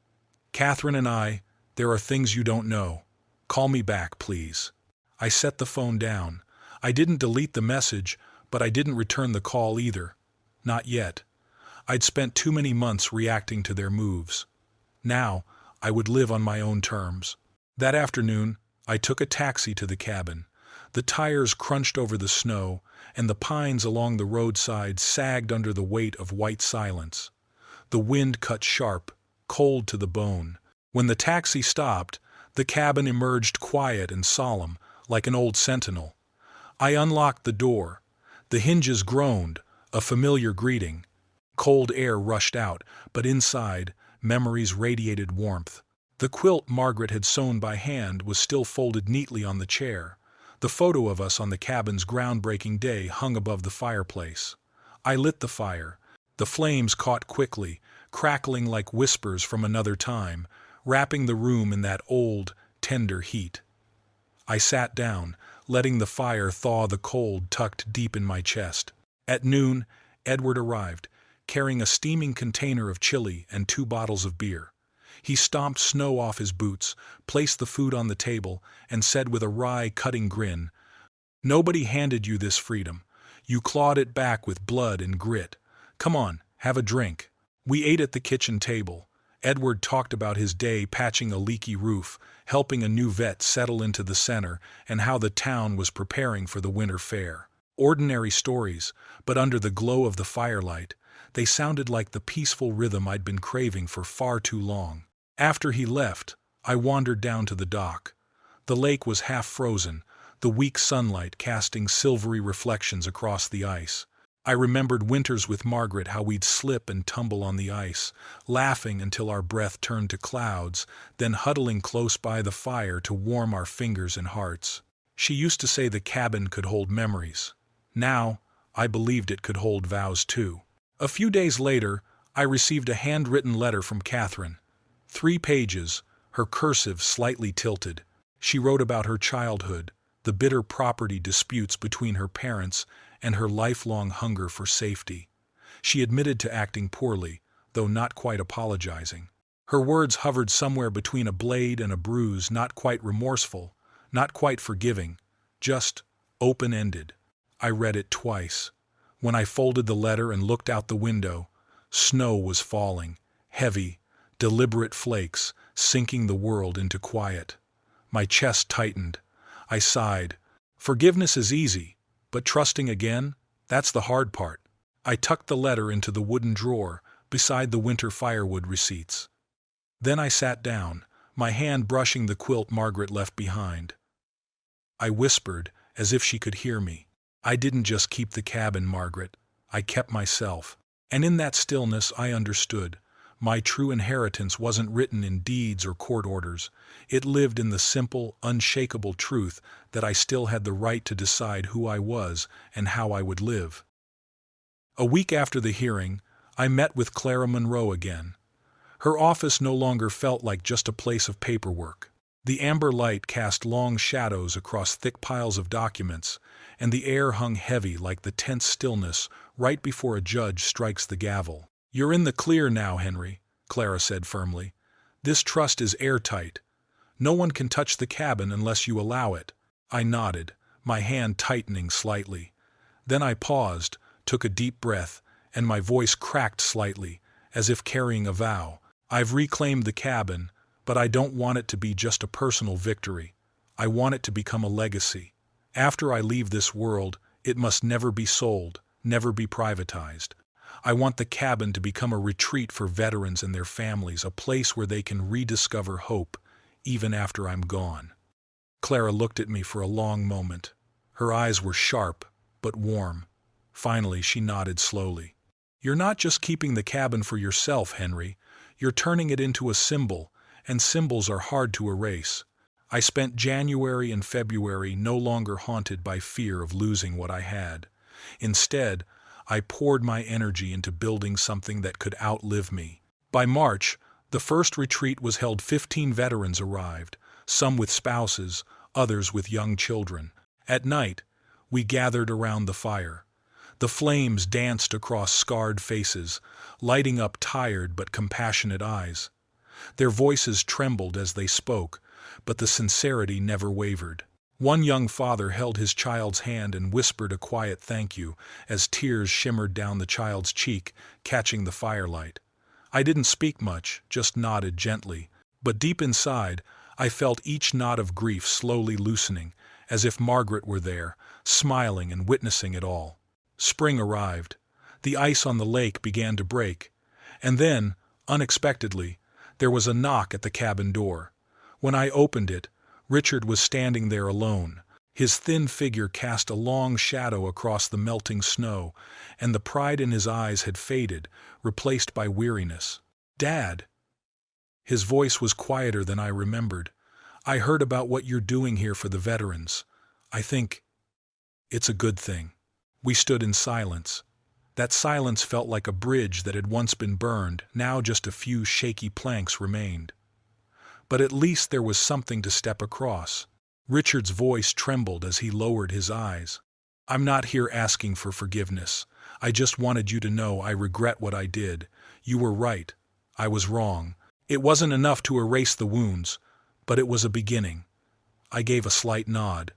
Catherine and I, there are things you don't know. Call me back, please." I set the phone down. I didn't delete the message, but I didn't return the call either. Not yet. I'd spent too many months reacting to their moves. Now, I would live on my own terms. That afternoon, I took a taxi to the cabin. The tires crunched over the snow, and the pines along the roadside sagged under the weight of white silence. The wind cut sharp, cold to the bone. When the taxi stopped, the cabin emerged quiet and solemn, like an old sentinel. I unlocked the door. The hinges groaned, a familiar greeting. Cold air rushed out, but inside, memories radiated warmth. The quilt Margaret had sewn by hand was still folded neatly on the chair. The photo of us on the cabin's groundbreaking day hung above the fireplace. I lit the fire. The flames caught quickly, crackling like whispers from another time, wrapping the room in that old, tender heat. I sat down, letting the fire thaw the cold tucked deep in my chest. At noon, Edward arrived, carrying a steaming container of chili and 2 bottles of beer. He stomped snow off his boots, placed the food on the table, and said with a wry, cutting grin, "Nobody handed you this freedom. You clawed it back with blood and grit. Come on, have a drink." We ate at the kitchen table. Edward talked about his day patching a leaky roof, helping a new vet settle into the center, and how the town was preparing for the winter fair. Ordinary stories, but under the glow of the firelight, they sounded like the peaceful rhythm I'd been craving for far too long. After he left, I wandered down to the dock. The lake was half frozen, the weak sunlight casting silvery reflections across the ice. I remembered winters with Margaret, how we'd slip and tumble on the ice, laughing until our breath turned to clouds, then huddling close by the fire to warm our fingers and hearts. She used to say the cabin could hold memories. Now, I believed it could hold vows too. A few days later, I received a handwritten letter from Catherine. 3 pages, her cursive slightly tilted. She wrote about her childhood, the bitter property disputes between her parents, and her lifelong hunger for safety. She admitted to acting poorly, though not quite apologizing. Her words hovered somewhere between a blade and a bruise, not quite remorseful, not quite forgiving, just open-ended. I read it twice. When I folded the letter and looked out the window, snow was falling, heavy, deliberate flakes, sinking the world into quiet. My chest tightened. I sighed. Forgiveness is easy, but trusting again, that's the hard part. I tucked the letter into the wooden drawer beside the winter firewood receipts. Then I sat down, my hand brushing the quilt Margaret left behind. I whispered, as if she could hear me. "I didn't just keep the cabin, Margaret. I kept myself." And in that stillness I understood. my true inheritance wasn't written in deeds or court orders. It lived in the simple, unshakable truth that I still had the right to decide who I was and how I would live. A week after the hearing, I met with Clara Monroe again. Her office no longer felt like just a place of paperwork. The amber light cast long shadows across thick piles of documents, and the air hung heavy like the tense stillness right before a judge strikes the gavel. "You're in the clear now, Henry," Clara said firmly. "This trust is airtight. No one can touch the cabin unless you allow it." I nodded, my hand tightening slightly. Then I paused, took a deep breath, and my voice cracked slightly, as if carrying a vow. "I've reclaimed the cabin, but I don't want it to be just a personal victory. I want it to become a legacy. After I leave this world, it must never be sold, never be privatized. I want the cabin to become a retreat for veterans and their families, a place where they can rediscover hope, even after I'm gone." Clara looked at me for a long moment. Her eyes were sharp, but warm. Finally, she nodded slowly. "You're not just keeping the cabin for yourself, Henry. You're turning it into a symbol, and symbols are hard to erase. I spent January and February no longer haunted by fear of losing what I had. Instead, I poured my energy into building something that could outlive me. By March, the first retreat was held. 15 veterans arrived, some with spouses, others with young children. At night, we gathered around the fire. The flames danced across scarred faces, lighting up tired but compassionate eyes. Their voices trembled as they spoke, but the sincerity never wavered. One young father held his child's hand and whispered a quiet thank you as tears shimmered down the child's cheek, catching the firelight. I didn't speak much, just nodded gently, but deep inside, I felt each knot of grief slowly loosening, as if Margaret were there, smiling and witnessing it all. Spring arrived. The ice on the lake began to break. And then, unexpectedly, there was a knock at the cabin door. When I opened it, Richard was standing there alone. His thin figure cast a long shadow across the melting snow, and the pride in his eyes had faded, replaced by weariness. "Dad." His voice was quieter than I remembered. "I heard about what you're doing here for the veterans. I think it's a good thing." We stood in silence. That silence felt like a bridge that had once been burned, now just a few shaky planks remained. But at least there was something to step across. Richard's voice trembled as he lowered his eyes. "I'm not here asking for forgiveness. I just wanted you to know I regret what I did. You were right. I was wrong. It wasn't enough to erase the wounds, but it was a beginning." I gave a slight nod.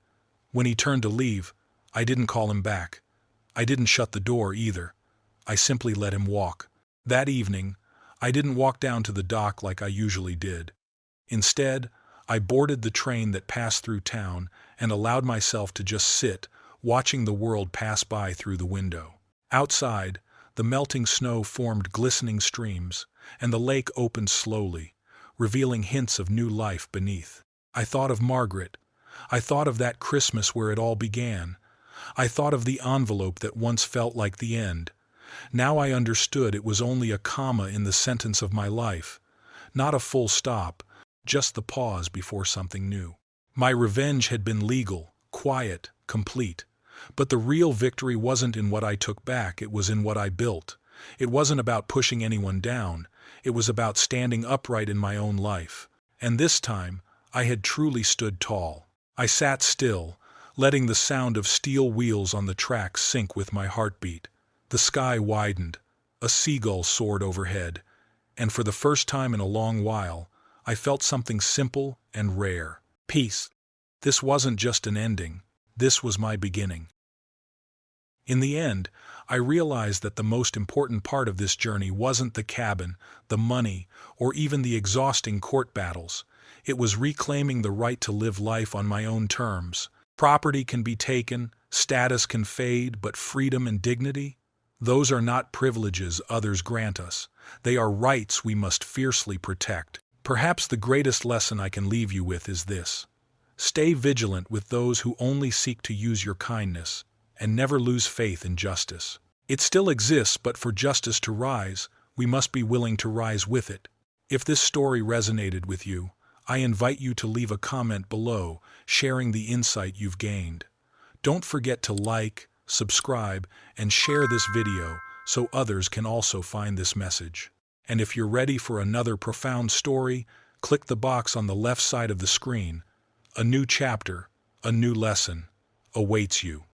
When he turned to leave, I didn't call him back. I didn't shut the door either. I simply let him walk. That evening, I didn't walk down to the dock like I usually did. Instead, I boarded the train that passed through town and allowed myself to just sit, watching the world pass by through the window. Outside, the melting snow formed glistening streams, and the lake opened slowly, revealing hints of new life beneath. I thought of Margaret. I thought of that Christmas where it all began. I thought of the envelope that once felt like the end. Now I understood it was only a comma in the sentence of my life, not a full stop, just the pause before something new. My revenge had been legal, quiet, complete. But the real victory wasn't in what I took back, it was in what I built. It wasn't about pushing anyone down, it was about standing upright in my own life. And this time, I had truly stood tall. I sat still, letting the sound of steel wheels on the tracks sync with my heartbeat. The sky widened, a seagull soared overhead, and for the first time in a long while, I felt something simple and rare. Peace. This wasn't just an ending, this was my beginning. In the end, I realized that the most important part of this journey wasn't the cabin, the money, or even the exhausting court battles. It was reclaiming the right to live life on my own terms. Property can be taken, status can fade, but freedom and dignity? Those are not privileges others grant us. They are rights we must fiercely protect. Perhaps the greatest lesson I can leave you with is this. Stay vigilant with those who only seek to use your kindness, and never lose faith in justice. It still exists, but for justice to rise, we must be willing to rise with it. If this story resonated with you, I invite you to leave a comment below, sharing the insight you've gained. Don't forget to like, subscribe, and share this video so others can also find this message. And if you're ready for another profound story, click the box on the left side of the screen. A new chapter, a new lesson, awaits you.